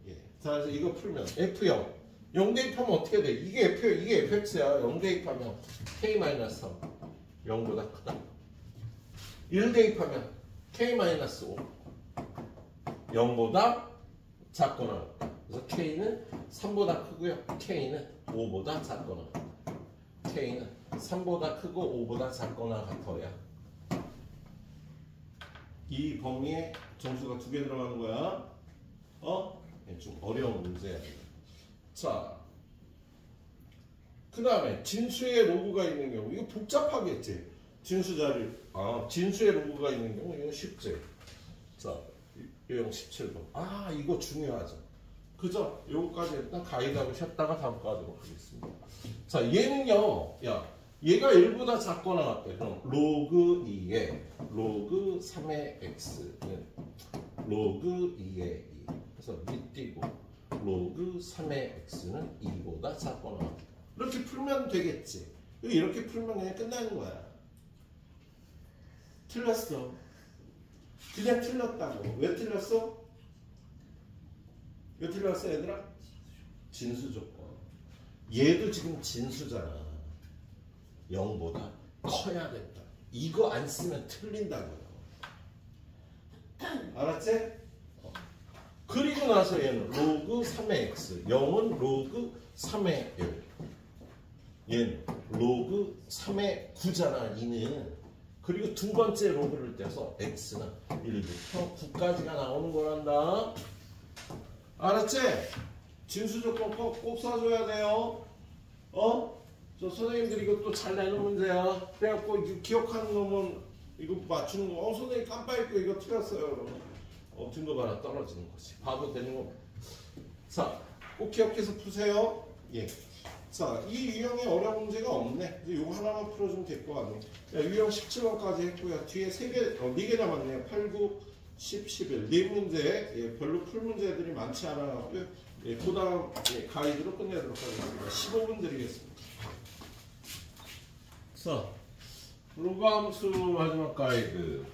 예. 자, 그래서 이거 풀면 F0 0 대입하면 어떻게 돼? 이게 F0, 이게 Fx야. 0 대입하면 K-3 0보다 크다. 1 대입하면 K-5 0보다 작거나 같다. 그래서 K는 3보다 크고요. K는 5보다 작거나 같다. K는 3보다 크고 5보다 작거나 같아야 이 범위에 정수가 2개 들어가는 거야. 좀 어려운 문제야. 자, 그 다음에 진수의 로그가 있는 경우 이거 복잡하겠지. 진수의 로그가 있는 경우 이건 쉽지. 자, 유형 17번. 이거 중요하죠. 그죠? 요거까지 일단 가이드하고 쉬었다가 다음 거 하도록 하겠습니다. 자, 얘는요, 얘가 1보다 작거나 같대. 그럼 로그 2에 로그 3의 x는 로그 2의 2. 그래서 밑띄고 로그 3의 x는 2보다 작거나 같다. 이렇게 풀면 되겠지. 이렇게 풀면 그냥 끝나는 거야. 틀렸어. 그냥 틀렸다고. 왜 틀렸어? 왜 틀렸어, 얘들아? 진수 조건. 얘도 지금 진수잖아. 0보다 커야 된다. 이거 안 쓰면 틀린다고요. 알았지? 그리고 나서 얘는 로그 3의 x. 0은 로그 3의 1. 얘는 로그 3의 9잖아, 2는. 그리고 두 번째 로그를 떼서 x는 1부터 9까지가 나오는 거란다. 알았지? 진수 조건 꼭 써줘야 돼요. 저 선생님들이 이것도 잘 내는 문제야. 그래갖고 이거 기억하는 놈은 이거 맞추는 거. 선생님 깜빡이고 이거 틀렸어요. 그러면 등급 하나 떨어지는 거지. 바보 되는 거. 자, 꼭 기억해서 푸세요. 예. 자, 이 유형에 어려운 문제가 없네. 이제 이거 하나만 풀어주면 될 거 아니에요. 유형 17번까지 했고요. 뒤에 4개 남았네요. 8, 9, 10, 11. 4문제. 별로 풀 문제들이 많지 않아갖고요. 그 다음 가이드로 끝내도록 하겠습니다. 15분 드리겠습니다. 자, 로그 함수 마지막 가이드.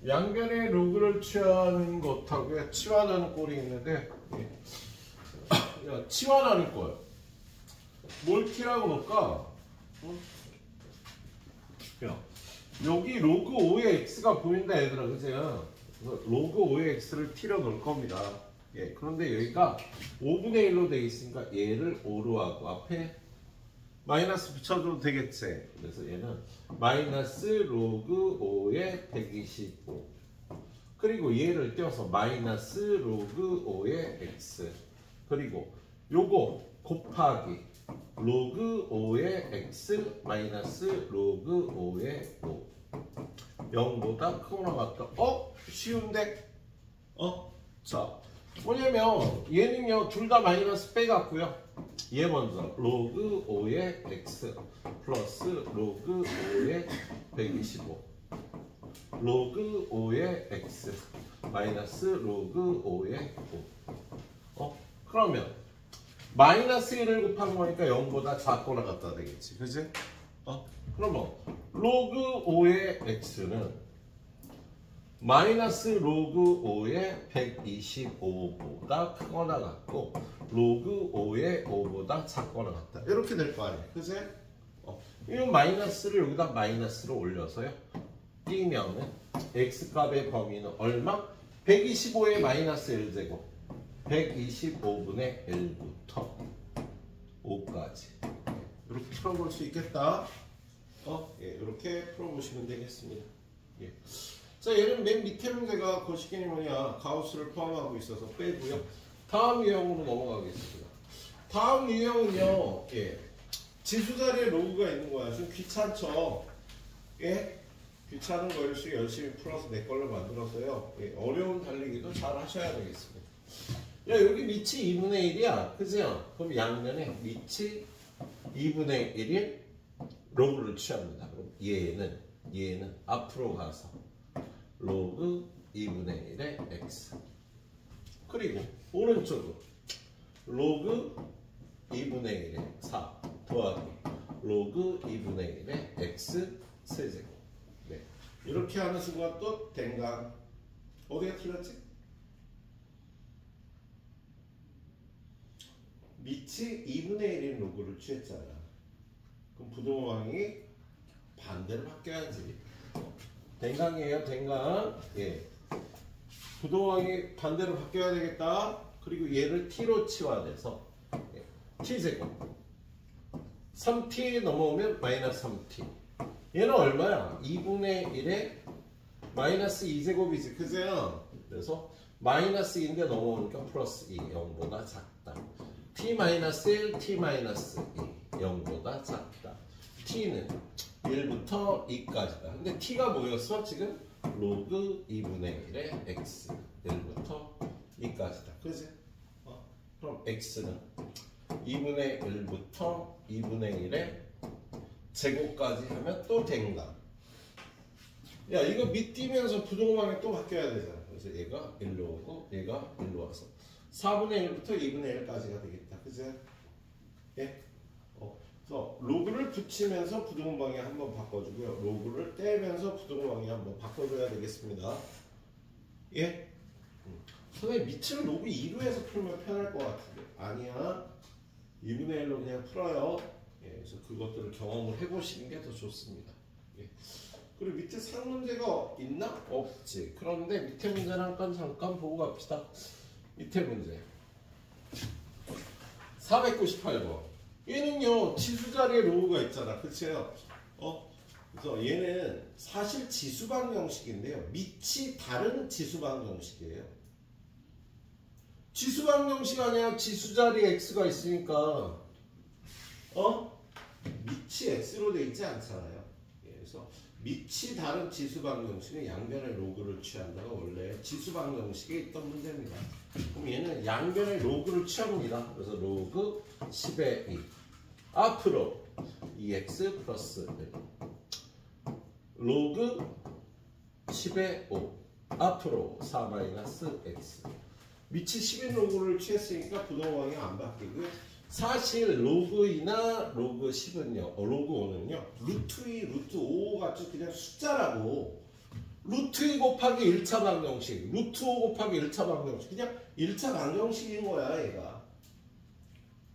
양변의 로그를 취하는 것하고 치환하는 꼴이 있는데, 치환하는 꼴. 뭘 키라고 볼까? 여기 로그 5의 x가 보인다, 얘들아. 그죠? 로그 5의 x를 t로 넣을 겁니다. 그런데 여기가 5분의 1로 되어 있으니까 얘를 5로 하고 앞에 마이너스 붙여줘도 되겠지. 그래서 얘는 마이너스 로그 5의 125. 그리고 얘를 떼어서 마이너스 로그 5의 x. 그리고 요거 곱하기 로그 5의 x 마이너스 로그 5의 5. 0보다 크거나 같다. 쉬운데? 자, 뭐냐면 얘는요 둘 다 마이너스 빼갖고요. 얘 먼저 로그 5의 x 플러스 로그 5의 125 로그 5의 x 마이너스 로그 5의 5. 그러면 마이너스 1을 곱한 거니까 0보다 작거나 같다 되겠지. 그지? 그러면 로그 5의 x는 마이너스 로그 5의 125보다 크거나 같고 로그 5의 5보다 작거나 같다. 이렇게 될 거 아니에요. 그치? 이 마이너스를 여기다 마이너스로 올려서요. 띄면은 x값의 범위는 얼마? 125의 마이너스 1제곱 125분의 1부터 5까지 이렇게 풀어볼 수 있겠다. 예, 이렇게 풀어보시면 되겠습니다. 예. 자, 얘는 맨 밑에 문제가 거시기는 뭐냐, 가우스를 포함하고 있어서 빼고요. 다음 유형으로 넘어가겠습니다. 다음 유형은요, 예, 지수 자리에 로그가 있는 거야. 좀 귀찮죠? 예? 귀찮은 거일수록 열심히 풀어서 내 걸로 만들었어요. 예, 어려운 달리기도 잘 하셔야 되겠습니다. 야, 여기 밑이 2분의 1이야. 그죠? 그럼 양면에 밑이 2분의 1인 로그를 취합니다. 그럼 얘는 앞으로 가서 로그 2분의 1의 x. 그리고 오른쪽은 로그 2분의 1의 4 더하기 로그 2분의 1의 x 세제곱. 네. 이렇게 하는 순간 또 댕강. 어디가 틀렸지? 밑이 2분의 1인 로그를 취했잖아. 그럼 부동항이 반대로 바뀌어야지. 댕강이에요, 댕강. 예. 부동항이 반대로 바뀌어야 되겠다. 그리고 얘를 t로 치환해서 예. t제곱 3t 넘어오면 마이너스 3t. 얘는 얼마야? 2분의 1에 마이너스 2제곱이지. 그죠? 그래서 마이너스 2인데 넘어오니까 플러스 2, 0보다 작다. t-1, t-2, 0보다 작다. t는 1부터 2까지다. 근데 t가 뭐였어? 지금 로그 2분의 1의 x 1부터 2까지다. 그지? 그럼 x는 2분의 1부터 2분의 1의 제곱까지 하면 또 댕강. 야, 이거 밑 띄면서 부동항이 또 바뀌어야 되잖아. 그래서 얘가 1로 오고 얘가 1로 와서 4분의 1부터 2분의 1까지가 되겠다. 그죠? 예? 그래서 로그를 붙이면서 부등호 방향 한번 바꿔주고요. 로그를 떼면서 부등호 방향 한번 바꿔줘야 되겠습니다. 예? 선생님 밑을 로그 2로 해서 풀면 편할 것 같은데 아니야. 2분의 1로 그냥 풀어요. 예, 그래서 그것들을 경험을 해보시는 게 더 좋습니다. 예. 그리고 밑에 상문제가 있나? 없지. 그런데 밑에 문제를 잠깐 보고 갑시다. 밑에 문제 498번. 얘는요 지수 자리에 로우가 있잖아. 그치요? 그래서 얘는 사실 지수방 형식인데요 밑이 다른 지수방 형식이에요. 지수방 형식 아니야. 지수 자리에 x가 있으니까 밑이 x로 돼 있지 않잖아요. 그래서 밑이 다른 지수방 형식은 양변의 로그를 취한다가 원래 지수방 형식에 있던 문제입니다. 그럼 얘는 양변의 로그를 취합니다. 그래서 로그 10의 2 앞으로 2x 플러스 1 로그 10의 5 앞으로 4 마이너스 x. 밑이 10인 로그를 취했으니까 부동항이 안 바뀌고요. 사실 로그 2나 로그 10은요, 로그 5는요, 루트 2, 루트 5 같이 그냥 숫자라고. 루트 2 곱하기 1차 방정식, 루트 5 곱하기 1차 방정식, 그냥 1차 방정식인 거야, 얘가.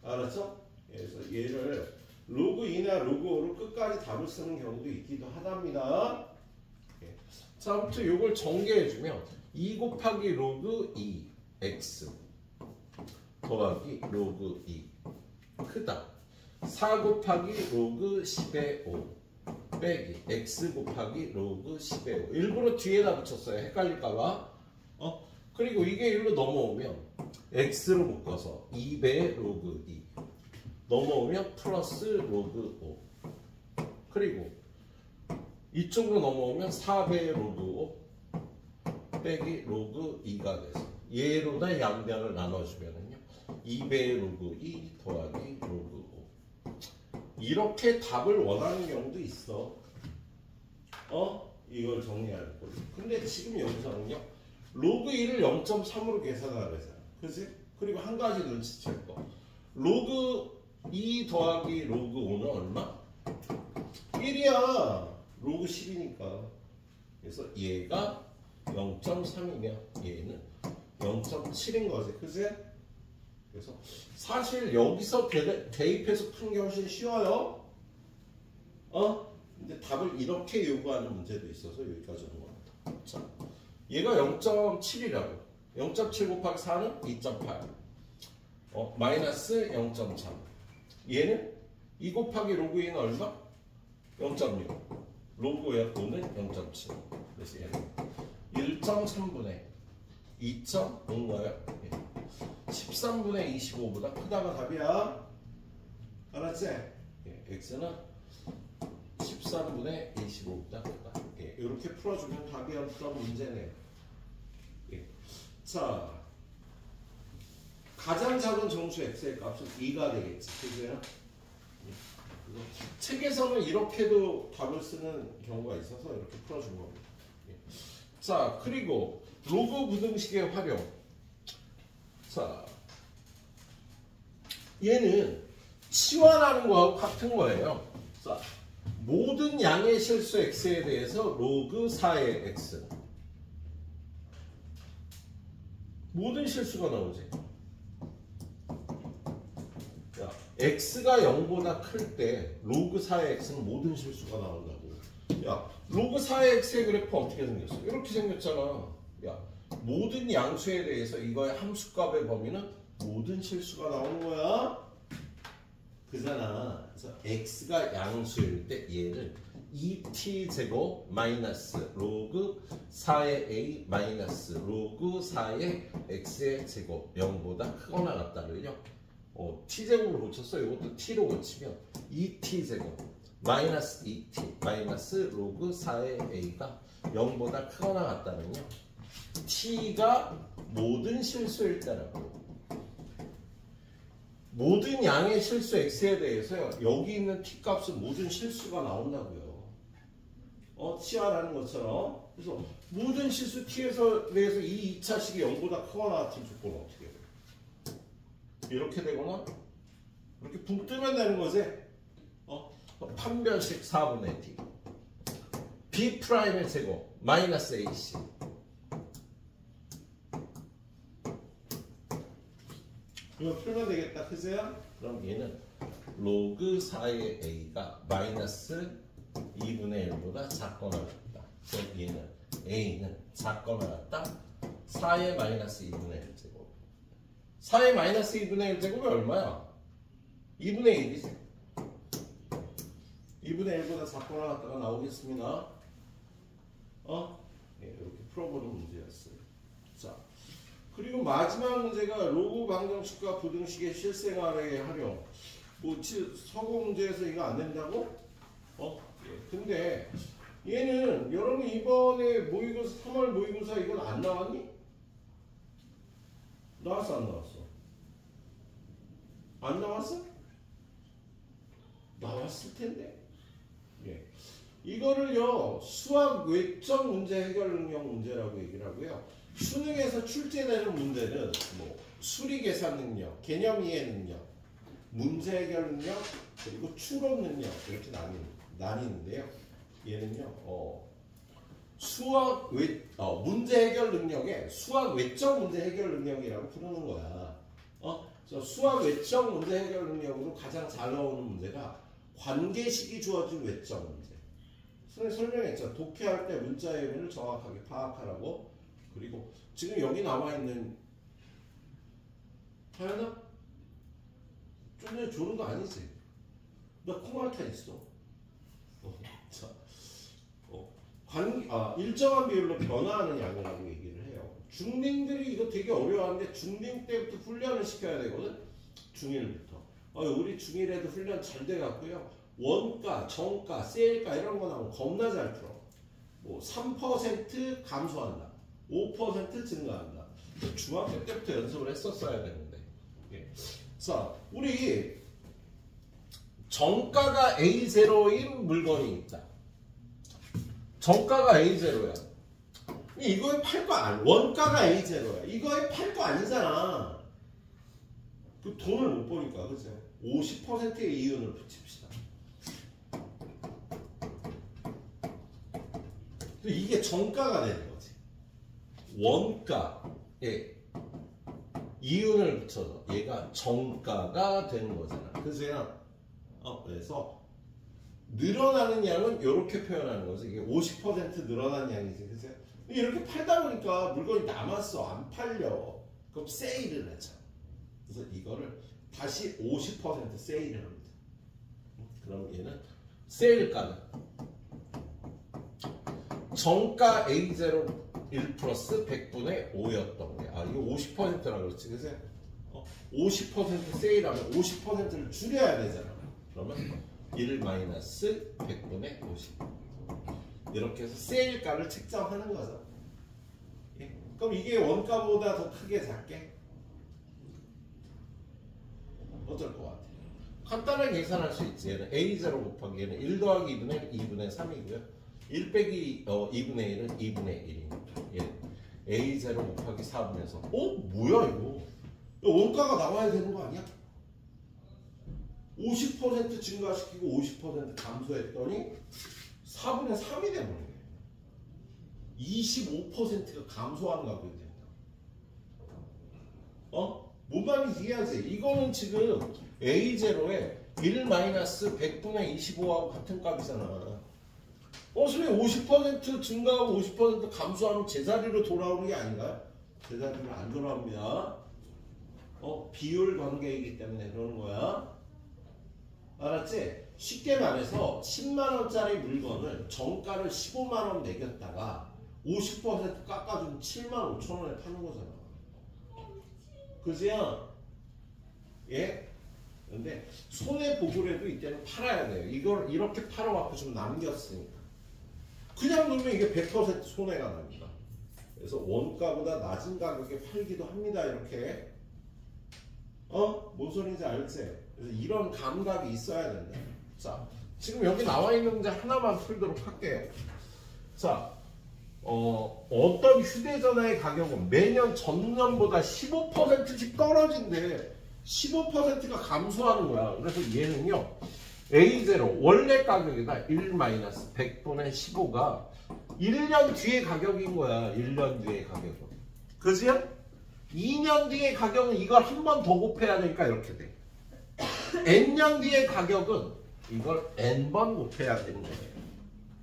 알았죠? 그래서 얘를 로그 2나 로그 5로 끝까지 답을 쓰는 경우도 있기도 하답니다. 자, 아무튼 요걸 전개해주면 2 곱하기 로그 2, x 더하기 로그 2 크다 4 곱하기 로그 10의 5 빼기 x 곱하기 로그 10의 5 일부러 뒤에다 붙였어요. 헷갈릴까봐. 그리고 이게 1로 넘어오면 x로 묶어서 2배 로그 2 넘어오면 플러스 로그 5 그리고 이쪽으로 넘어오면 4배 로그 5 빼기 로그 2가 돼서 얘로다 양변을 나눠주면은요 2배 로그 2 더하기 로그 5 이렇게 답을 원하는 경우도 있어. 이걸 정리할 거예요. 근데 지금 여기서는요 로그 2를 0.3으로 계산하라 그러잖아. 그치? 그리고 한 가지 눈치챌 거 로그 2 더하기 로그 5는 얼마? 1이야. 로그 10이니까. 그래서 얘가 0.3이면 얘는 0.7인 거지. 그치? 그래서 사실 여기서 대입해서 푸는 게 훨씬 쉬워요. 근데 답을 이렇게 요구하는 문제도 있어서 여기까지 넘어간다. 자, 얘가 0.7이라고. 0.7 곱하기 4는 2.8. 마이너스 0.3. 얘는 2 곱하기 로그 2는 얼마? 0.6. 로그 5는 0.7. 그래서 얘는 1.3분의 2.5인 거예요. 13분의 25보다 크다가 답이야. 알았지? x는 13분의 25보다 크다. 이렇게 풀어주면 답이 없던 문제네요. 자, 가장 작은 정수 x의 값은 2가 되겠지. 그죠? 책에서는 이렇게도 답을 쓰는 경우가 있어서 이렇게 풀어준 겁니다. 자, 그리고 로그 부등식의 활용. 자, 얘는 치환하는 거하고 같은 거예요. 자, 모든 양의 실수 x에 대해서 로그 4의 x. 모든 실수가 나오지. 야, x가 0보다 클 때 로그 4의 x는 모든 실수가 나온다고. 야, 로그 4의 x의 그래프 어떻게 생겼어? 이렇게 생겼잖아. 야, 모든 양수에 대해서 이거의 함수값의 범위는 모든 실수가 나오는 거야. 그잖아. 그래서 x가 양수일 때 얘를 2t 제곱 마이너스 로그 4의 a 마이너스 로그 4의 x의 제곱 0보다 크거나 같다를요. t제곱으로 고쳤어. 이것도 t로 고치면 2t제곱 마이너스 2t 마이너스 로그 4의 a가 0보다 크거나 같다면요. t가 모든 실수일 때라고. 모든 양의 실수 x에 대해서요. 여기 있는 t 값은 모든 실수가 나온다고요. 치환하는 것처럼. 그래서 모든 실수 t에서 대해서 이 2차식이 0보다 크거나 같은 조건은 어떻게 해요? 이렇게 되거나 이렇게 붕 뜨면 되는 거지. 판별식 4분의 t b 프라임의 제곱 마이너스 ac. 이거 풀면 되겠다. 그죠? 그럼 얘는 로그 4의 a가 마이너스 2분의 1보다 작거나 같다. 그럼 얘는 a는 작거나 같다. 4의 마이너스 2분의 1 제곱. 4의 마이너스 2분의 1 제곱이 얼마야? 2분의 1이지. 2분의 1보다 작거나 같다가 나오겠습니다. 이렇게 풀어보는 문제였어요. 자, 그리고 마지막 문제가 로그 방정식과 부등식의 실생활의 활용. 서고 문제에서 이거 안 된다고? 근데 얘는 여러분 이번에 모의고사 3월 모의고사 이건 안 나왔니? 나왔어 안 나왔어? 안 나왔어? 나왔을 텐데. 이거를요 수학 외적 문제 해결 능력 문제라고 얘기를 하고요. 수능에서 출제되는 문제는 수리 계산 능력, 개념 이해 능력, 문제 해결 능력, 그리고 추론 능력 이렇게 나뉘는데요. 얘는요, 문제 해결 능력에 수학 외적 문제 해결 능력이라고 부르는 거야. 수학 외적 문제 해결 능력으로 가장 잘 나오는 문제가 관계식이 주어진 외적 문제. 선생님 설명했죠. 독해할 때 문자의 의미를 정확하게 파악하라고. 그리고 지금 여기 나와 있는 하연아? 좀 전에 조는 거 아니지? 나 콩알타 있어. 일정한 비율로 변화하는 양이라고 얘기를 해요. 중딩들이 이거 되게 어려워하는데 중딩 때부터 훈련을 시켜야 되거든. 중1부터. 우리 중1에도 훈련 잘 돼갖고요. 원가, 정가, 세일가 이런 거 나오면 겁나 잘 풀어. 3% 감소한다. 5% 증가한다. 중학교 때부터 연습을 했었어야 되는데. 자, 우리 정가가 A0인 물건이 있다. 정가가 A0야. 이거에 팔 거 아니야. 원가가 A0야. 이거에 팔 거 아니잖아. 그 돈을 못 버니까, 그죠? 50%의 이윤을 붙입시다. 이게 정가가 되는 거지. 원가에 이윤을 붙여서 얘가 정가가 되는 거잖아. 그래서 늘어나는 양은 이렇게 표현하는 거지. 이게 50% 늘어난 양이지. 그죠? 이렇게 팔다 보니까 물건이 남았어. 안 팔려. 그럼 세일을 하죠. 그래서 이거를 다시 50% 세일을 합니다. 그럼 얘는 세일가는 정가 A0 1 플러스 100분의 5였던 게, 아, 이거 50%라고 그랬지, 그지? 50% 세일하면 50%를 줄여야 되잖아. 그러면 1 마이너스 100분의 50. 이렇게 해서 세일가를 책정하는 거죠. 예? 그럼 이게 원가보다 더 크게 작게? 어떨 것 같아? 간단하게 계산할 수 있지. 얘는 A0 곱하기 얘는 1 더하기 2분의 2분의 3이고요. 1 빼기 2분의 1은 2분의 1이니까. 예. A0 곱하기 4분의 3. 뭐야 이거? 원가가 나와야 되는 거 아니야? 50% 증가시키고 50% 감소했더니 4분의 3이 되버리네. 25%가 감소한 가격이 된다. 뭔 말인지 이해하지? 이거는 지금 A0에 1-100분의 25하고 같은 값이잖아. 선생님 50% 증가하고 50% 감소하면 제자리로 돌아오는 게 아닌가요? 제자리로 안 돌아옵니다. 비율 관계이기 때문에 그러는 거야. 알았지? 쉽게 말해서 10만원짜리 물건을 정가를 15만원 매겼다가 50% 깎아주면 7만 5천원에 파는 거잖아. 그지요? 예? 근데 손해보고라도 이때는 팔아야 돼요. 이걸 이렇게 팔아갖고 좀 남겼으니까. 그냥 놓으면 이게 100% 손해가 납니다. 그래서 원가보다 낮은 가격에 팔기도 합니다. 이렇게. 뭔 소리인지 알지? 그래서 이런 감각이 있어야 된다. 자, 지금 여기 나와 있는 문제 하나만 풀도록 할게요. 자, 어떤 휴대전화의 가격은 매년 전년보다 15%씩 떨어진대. 15%가 감소하는 거야. 그래서 얘는요, A0 원래 가격이다 1-100분의 15가 1년 뒤의 가격인 거야. 1년 뒤의 가격은. 그지요? 2년 뒤의 가격은 이걸 한 번 더 곱해야 되니까 이렇게 돼. N년 뒤의 가격은 이걸 N번 곱해야 되는 거예요.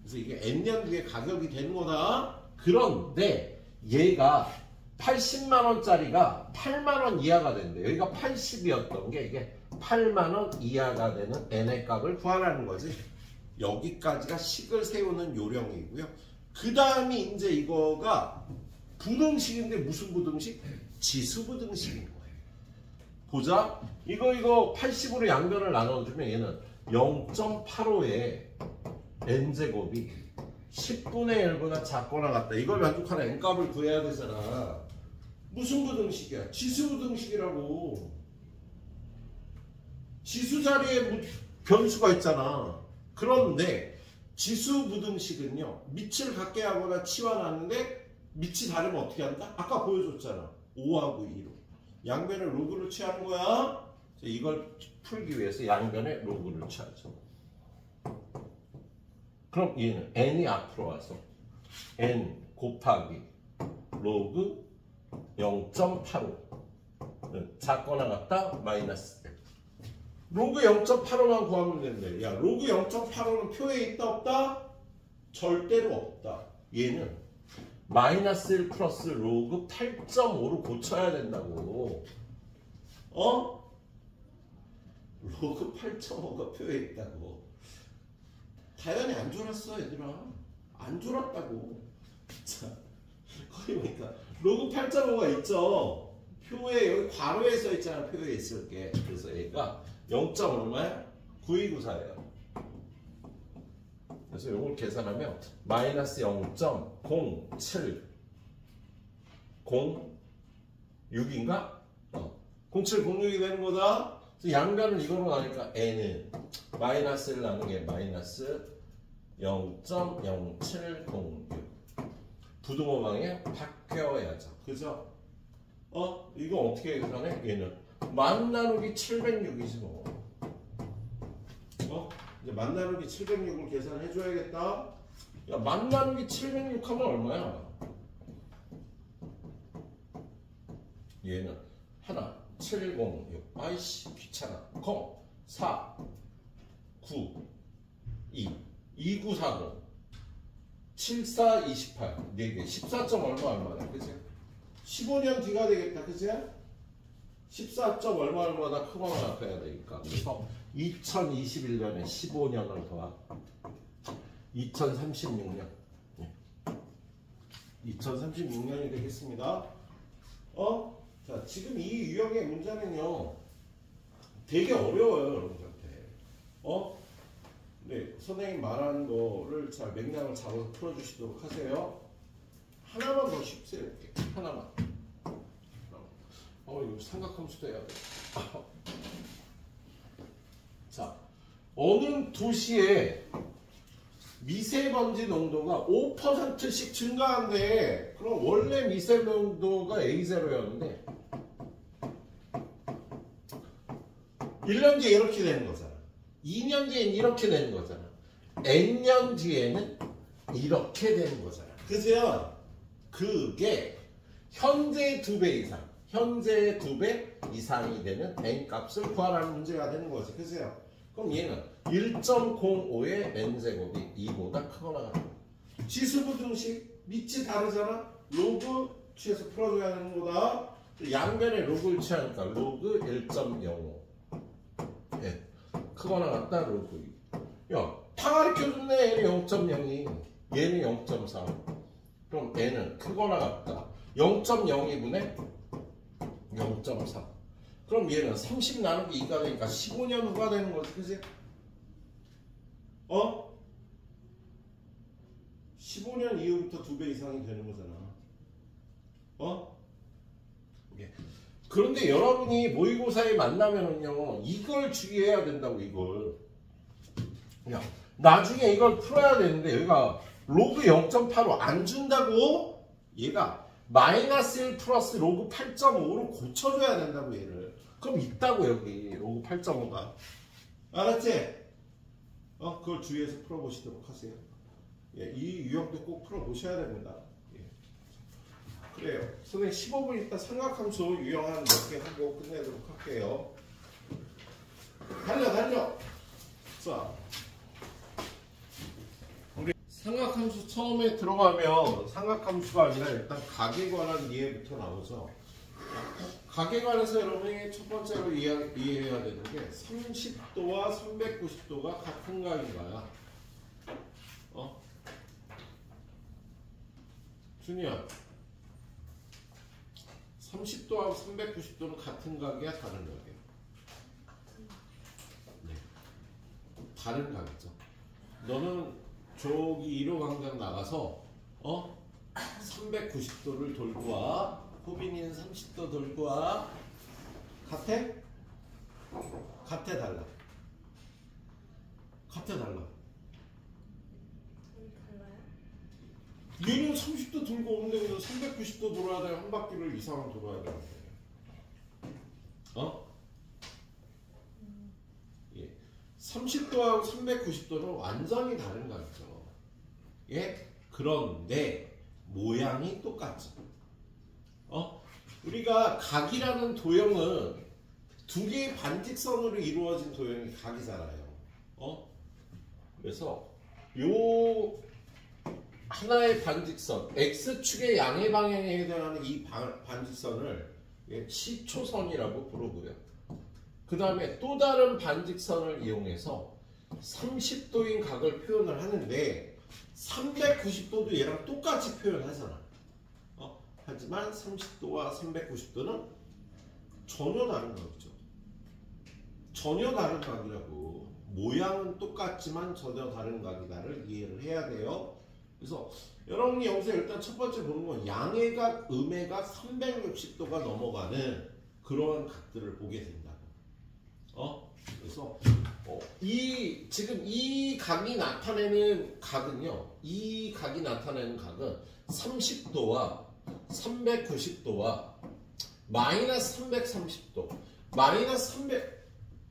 그래서 이게 N년 뒤의 가격이 되는 거다. 그런데 얘가 80만원짜리가 8만원 이하가 된대. 여기가 80이었던 게 이게 8만원 이하가 되는 N의 값을 구하라는 거지. 여기까지가 식을 세우는 요령이고요. 그 다음이 이제 이거가 부등식인데 무슨 부등식? 지수부등식인 거예요. 보자. 이거 80으로 양변을 나눠주면 얘는 0.85의 n제곱이 10분의 1보다 작거나 같다. 이걸 만족하는 n값을 구해야 되잖아. 무슨 부등식이야? 지수부등식이라고. 지수 자리에 변수가 있잖아. 그런데 지수부등식은요, 밑을 같게 하거나 치환하는데 밑이 다르면 어떻게 한다? 아까 보여줬잖아. 5하고 2로. 양변에 로그를 취하는 거야. 이걸 풀기 위해서 양변에 로그를 취하죠. 그럼 얘는 n이 앞으로 와서 n 곱하기 로그 0.85 작거나 같다 마이너스 1. 로그 0.85만 구하면 된대. 야, 로그 0.85는 표에 있다 없다? 절대로 없다. 얘는 마이너스 1 플러스 로그 8.5로 고쳐야 된다고. 로그 8.5가 표에 있다고. 당연히 안 줄었어, 얘들아. 안 줄었다고. 자, 거기 보니까 로그 8.5가 있죠. 표에 여기 괄호에 써 있잖아. 표에 있을 게. 그래서 얘가 0. 얼마야? 9294예요. 그래서 이걸 계산하면 마이너스 0.0706인가? 0706이 되는 거다. 그래서 양변을 이거로 나니까 n은 마이너스를 나누게 마이너스 0.0706 부등호방에 바뀌어야죠. 그죠? 이거 어떻게 계산해? 얘는 만 나누기 706이지 뭐. 이제 만 나누기 706을 계산해 줘야겠다. 야, 만 나누기 706 하면 얼마야? 얘는 하나 706 아이씨 귀찮아 4 9 2 2940 74 28 4개 14. 얼마야 그치? 15년 뒤가 되겠다 그치? 14점 얼마다 크거나 같아야 되니까. 그래서 2021년에 15년을 더한 2036년. 2036년이 되겠습니다. 자, 지금 이 유형의 문제는요, 되게 어려워요, 여러분들한테. 네, 선생님 말한 거를 잘 맥락을 잡아서 풀어주시도록 하세요. 하나만 더 쉽게 해볼게. 하나만. 이거 삼각함수도 해야 돼. 자, 어느 도시에 미세먼지 농도가 5%씩 증가한대. 그럼 원래 미세 농도가 A0였는데 1년 뒤에 이렇게 되는 거잖아. 2년 뒤엔 이렇게 되는 거잖아. N년 뒤에는 이렇게 되는 거잖아. 그죠? 그게 현재의 2배 이상, 현재의 2배 이상이 되는 N 값을 구하라는 문제가 되는 거지. 그죠? 그럼 얘는 1.05의 N제곱이 2보다 크거나 같다. 지수부등식 밑이 다르잖아. 로그 취해서 풀어줘야 되는 거다. 양변에 로그를 취하니까 로그 1.05 예. 크거나 같다. 로그 2. 야, 다 가르쳐줬네. 얘는 0.02 얘는 0.3 그럼 얘는 크거나 같다. 0.02분의 0.3 그럼 얘는 30 나누기 2가 되니까 15년 후가 되는 거지. 그치? 15년 이후부터 2배 이상이 되는 거잖아. 예. 그런데 여러분이 모의고사에 만나면은요, 이걸 주의해야 된다고, 이걸. 야, 나중에 이걸 풀어야 되는데, 여기가 로그 0.85 안 준다고? 얘가 마이너스 1 플러스 로그 8.5로 고쳐줘야 된다고, 얘를. 그럼 있다고, 여기. 로그 8.5가. 알았지? 그걸 주의해서 풀어보시도록 하세요. 예, 이 유형도 꼭 풀어보셔야 됩니다. 예. 그래요. 선생님 15분 있다 삼각함수 유형 한 몇 개 하고 끝내도록 할게요. 달려! 자, 우리 삼각함수 처음에 들어가면 삼각함수가 아니라 일단 각에 관한 이해부터 나오죠. 각에 관해서 여러분이 첫 번째로 이해해야 되는 게 30도와 390도가 같은 각인가요? 준이야, 30도하고 390도는 같은 각이야, 다른 각이야? 네. 다른 각이죠. 너는 저기 1호 광장 나가서 390도를 돌고 와. 호빈이는 30도 돌고 와. 같아? 같아, 달라? 같아, 달라? 얘는 30도 돌고 오는데 390도 돌아야 돼. 한 바퀴를 이상을 돌아야 돼. 예. 30도하고 390도는 완전히 다른 각이죠. 예? 그런데 모양이 똑같죠. 우리가 각이라는 도형은 두 개의 반직선으로 이루어진 도형이 각이잖아요. 그래서 요 하나의 반직선, X축의 양의 방향에 해당하는 이 반직선을 시초선이라고 부르고요. 그 다음에 또 다른 반직선을 이용해서 30도인 각을 표현을 하는데 390도도 얘랑 똑같이 표현하잖아. 하지만 30도와 390도는 전혀 다른 각이죠. 전혀 다른 각이라고. 모양은 똑같지만 전혀 다른 각이다를 이해를 해야 돼요. 그래서 여러분이 여기서 일단 첫 번째 보는 건 양의 각, 음의 각 360도가 넘어가는 그런 각들을 보게 된다고. 그래서 지금 이 각이 나타내는 각은요. 이 각이 나타내는 각은 30도와 390도와 마이너스 330도. 마이너스 300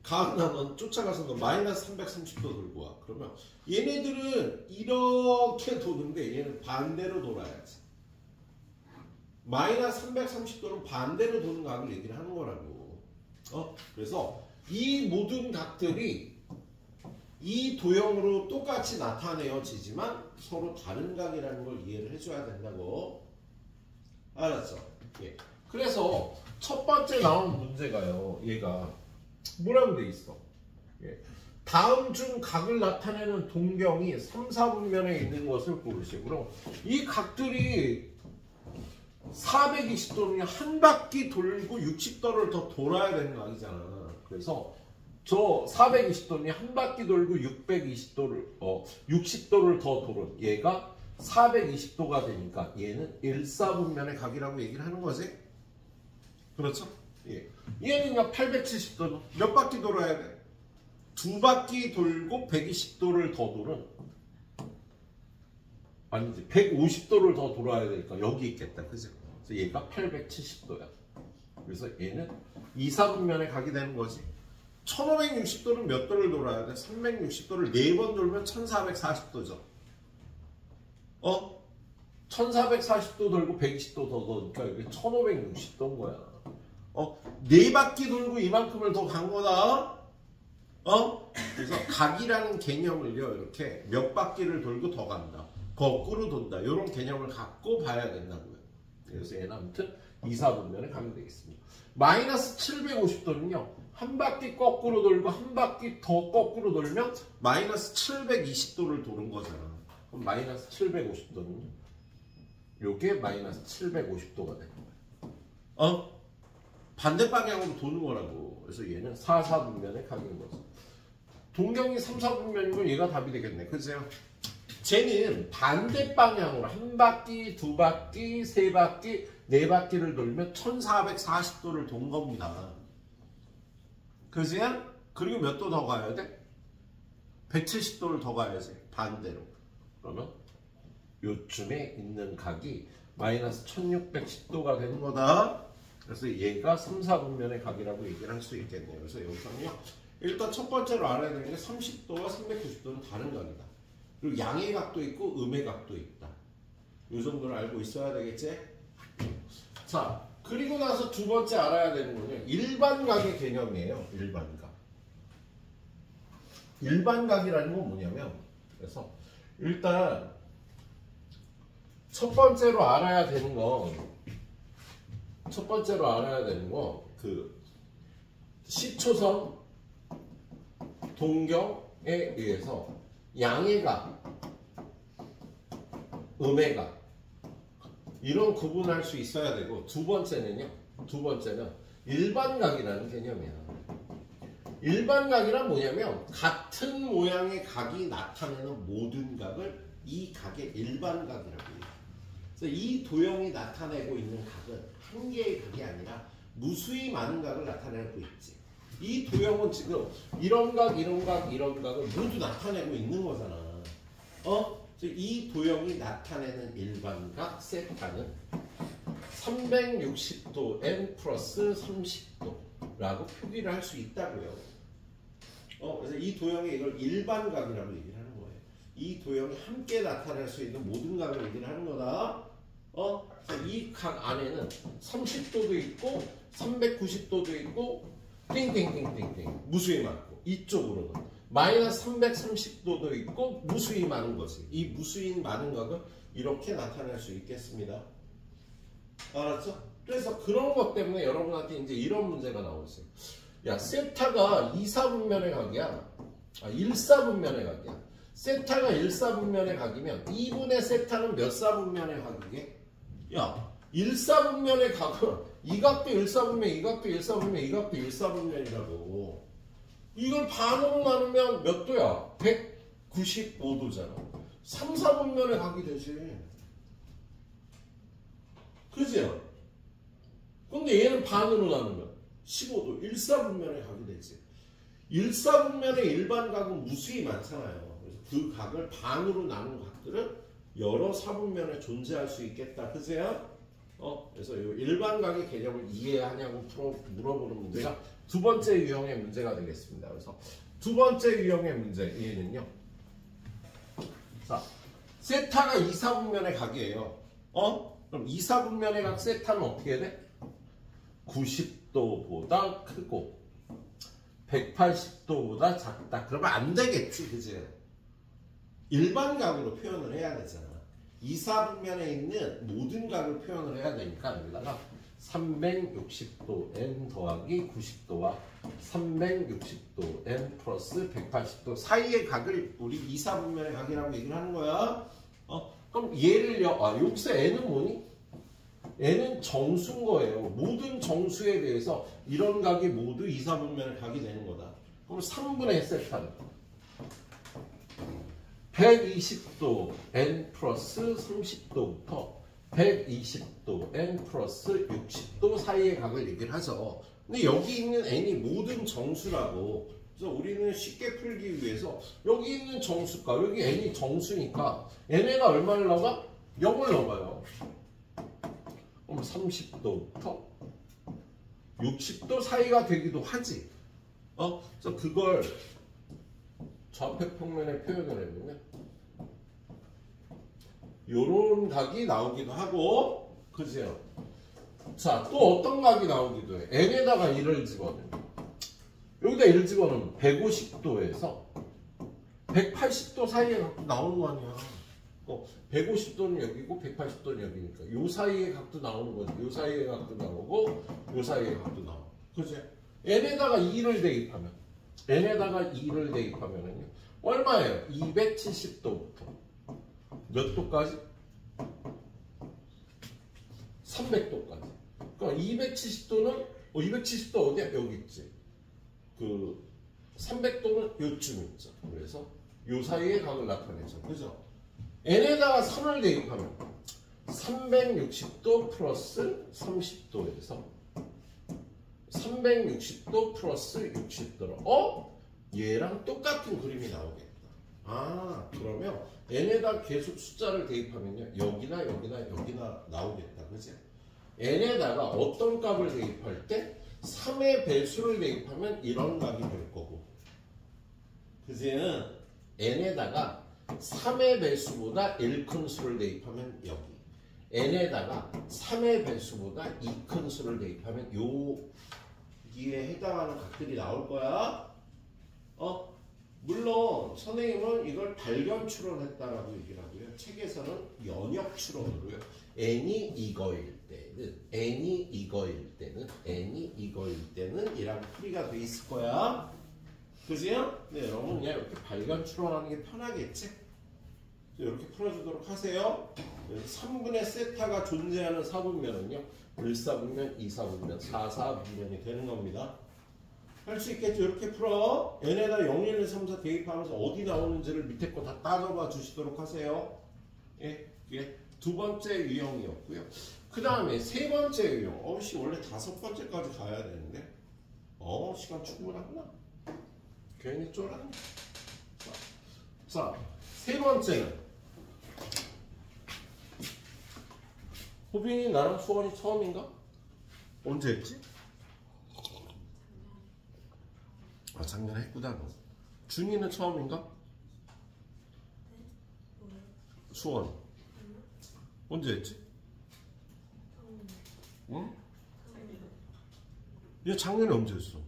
가능하면 쫓아가서 너 마이너스 330도 돌고 와. 그러면 얘네들은 이렇게 도는데 얘는 반대로 돌아야지. 마이너스 330도는 반대로 도는 각을 얘기를 하는 거라고. 그래서 이 모든 각들이 이 도형으로 똑같이 나타내어지지만 서로 다른 각이라는 걸 이해를 해줘야 된다고. 알았죠? 예. 그래서 첫 번째 나온 문제가요. 얘가 뭐라고 돼 있어? 예. 다음 중 각을 나타내는 동경이 3, 4분면에 있는 것을 고르시고 이 각들이 420도는 한 바퀴 돌고 60도를 더 돌아야 되는 각이잖아. 그래서 저 420도는 한 바퀴 돌고 60도를 더 도는 얘가 420도가 되니까 얘는 1, 4분면의 각이라고 얘기를 하는 거지. 그렇죠? 예. 얘는요 870도는 몇 바퀴 돌아야 돼? 두 바퀴 돌고 120도를 더 도는 아니지 150도를 더 돌아야 되니까 여기 있겠다. 그죠? 그래서 얘가 870도야. 그래서 얘는 2, 4분면의 각이 되는 거지. 1560도는 몇 도를 돌아야 돼? 360도를 4번 돌면 1440도죠. 1440도 돌고 120도 더 도니까 이게 1560도인 거야. 4바퀴 돌고 이만큼을 더 간 거다. 그래서 각이라는 개념을요, 이렇게 몇 바퀴를 돌고 더 간다. 거꾸로 돈다. 이런 개념을 갖고 봐야 된다고요. 그래서 얘는 아무튼 2, 4분면에 가면 되겠습니다. 마이너스 750도는요, 한 바퀴 거꾸로 돌고 한 바퀴 더 거꾸로 돌면 마이너스 720도를 도는 거잖아. 그럼 마이너스 750도는요, 요게 마이너스 750도가 되는 거야. 반대 방향으로 도는 거라고. 그래서 얘는 4, 4분면에 가는 거죠. 동경이 3, 4분면이면 얘가 답이 되겠네. 그죠? 쟤는 반대 방향으로 한 바퀴, 두 바퀴, 세 바퀴, 네 바퀴를 돌면 1440도를 돈 겁니다. 그지? 그리고 몇 도 더 가야 돼? 170도를 더 가야지. 반대로. 그러면 요쯤에 있는 각이 마이너스 1610도가 되는 거다. 그래서 얘가 3, 4분면의 각이라고 얘기를 할 수 있겠네요. 그래서 여기서는요, 일단 첫 번째로 알아야 되는 게 30도와 390도는 다른 각이다. 그리고 양의 각도 있고 음의 각도 있다. 이 정도를 알고 있어야 되겠지? 자, 그리고 나서 두 번째 알아야 되는 거는요, 일반각의 개념이에요. 일반각. 일반각이라는 건 뭐냐면, 그래서 일단 첫 번째로 알아야 되는 건 그 시초선 동경에 의해서 양의 각, 음의 각 이런 구분할 수 있어야 되고, 두 번째는 일반각이라는 개념이야. 일반각이란 뭐냐면 같은 모양의 각이 나타내는 모든 각을 이 각의 일반각이라고 해요. 그래서 이 도형이 나타내고 있는 각은 한 개의 각이 아니라 무수히 많은 각을 나타내고 있지. 이 도형은 지금 이런 각, 이런 각, 이런 각을 모두 나타내고 있는 거잖아. 이 도형이 나타내는 일반각 세타는 360도 n 플러스 30도라고 표기를 할 수 있다고요. 그래서 이 도형이 이걸 일반각이라고 얘기를 하는 거예요. 이 도형이 함께 나타낼 수 있는 모든 각을 얘기를 하는 거다. 이 각 안에는 30도도 있고 390도도 있고 띵띵띵띵띵 무수히 많고, 이쪽으로는 마이너스 330도도 있고 무수히 많은 거지. 이 무수히 많은 각을 이렇게 나타낼 수 있겠습니다. 알았죠? 그래서 그런 것 때문에 여러분한테 이제 이런 문제가 나오겠어요. 야, 세타가 2, 4분면의 각이야. 1, 4분면의 각이야. 세타가 1, 4분면의 각이면 2분의 세타는 몇 4분면의 각이게? 야, 1, 4분면의 각은 이 각도 1, 4분면, 이 각도 1, 4분면, 이 각도 1, 4분면이라고. 이걸 반으로 나누면 몇 도야? 195도잖아. 3, 4분면의 각이 되지. 그죠? 근데 얘는 반으로 나누면 15도, 1, 4분면의 각이 되지. 1, 4분면의 일반각은 무수히 많잖아요. 그래서 그 각을 반으로 나눈 각들은 여러 4분면에 존재할 수 있겠다. 그죠? 그래서 이 일반각의 개념을 이해하냐고 물어보는 문제가 두 번째 유형의 문제가 되겠습니다. 그래서 두 번째 유형의 문제, 얘는요. 자, 세타가 2, 4분면의 각이에요. 그럼 2, 4분면의 각 세타는 어떻게 돼? 90도보다 크고 180도보다 작다. 그러면 안 되겠지, 그지? 일반각으로 표현을 해야 되잖아. 2, 4분면에 있는 모든 각을 표현을 해야 되니까 여기다가 360도 n 더하기 90도와 360도 n 플러스 180도 사이의 각을 우리 2, 4분면의 각이라고 얘기를 하는 거야. 그럼 얘를요. 여기서 n은 뭐니? n은 정수인 거예요. 모든 정수에 대해서 이런 각이 모두 2, 4분면의 각이 되는 거다. 그럼 3분의 세타는 120도 n 플러스 30도부터 120도 n 플러스 60도 사이의 각을 얘기를 하죠. 근데 여기 있는 n이 모든 정수라고. 그래서 우리는 쉽게 풀기 위해서 여기 있는 정수가 여기 n이 정수니까 n에가 얼마를 넣어가? 0을 넣어요. 그럼 30도부터 60도 사이가 되기도 하지. 그래서 그걸 좌표 평면에 표현을 해보면 요런 각이 나오기도 하고, 그죠? 자, 또 어떤 각이 나오기도 해. n에다가 1을 집어넣으면 여기다 1을 집어넣으면 150도에서 180도 사이의 각도 나오는 거 아니야. 150도는 여기고 180도는 여기니까 요 사이의 각도 나오는 거지. 요 사이의 각도 나오고 요 사이의 각도 나오고, 그죠? n에다가 2를 대입하면 대입하면은요 얼마예요? 270도부터 몇 도까지? 300도까지. 그러니까 270도는 270도 어디야? 여기 있지. 그 300도는 요쯤 있죠. 그래서 요 사이의 각을 나타내죠. 그죠? n에다가 3을 대입하면 360도 플러스 30도에서 360도 플러스 60도로 얘랑 똑같은 그림이 나오겠다. 그러면 n에다 계속 숫자를 대입하면요 여기나 나오겠다. 그지? n에다가 어떤 값을 대입할 때 3의 배수를 대입하면 이런 값이 될 거고, 그지? n에다가 3의 배수보다 1 큰 수를 대입하면 여기, n에다가 3의 배수보다 2 큰 수를 대입하면 여기에 해당하는 각들이 나올 거야. 물론 선생님은 이걸 발견 추론했다라고 얘기를 하고요. 책에서는 연역 추론으로요. n이 이거일 때는 이라고 풀이가 돼 있을 거야. 그지요? 네, 여러분 그냥 이렇게 발견 추론하는 게 편하겠지? 이렇게 풀어주도록 하세요. 3분의 세타가 존재하는 4분면은요 1사분면, 2사분면, 4사분면이 되는 겁니다. 할 수 있겠죠? 이렇게 풀어. n에다 0, 1, 2, 3, 4 대입하면서 어디 나오는지를 밑에 거 다 따져봐 주시도록 하세요. 예, 이게 두 번째 유형이었고요. 그 다음에 세 번째 유형. 원래 5번째까지 가야 되는데 시간 충분하구나. 괜히 쫄았네. 자, 세 번째는 호빈이 나랑 수원이 처음인가? 언제 했지? 작년에 했구나. 너. 준이는 처음인가? 수원 언제 했지? 응? 얘 작년에 언제 했어?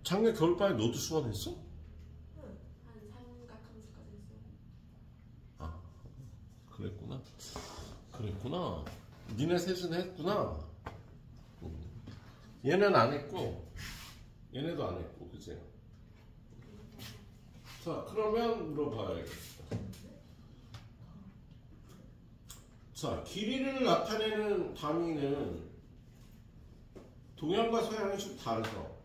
작년 겨울방에 너도 수원 했어? 한 3각 함수까지 했어요. 그랬구나. 니네 셋은 했구나. 얘는 안 했고 얘네도 안 했고, 그치? 자, 그러면 물어봐야겠다. 자, 길이를 나타내는 단위는 동양과 서양이 좀 다르죠?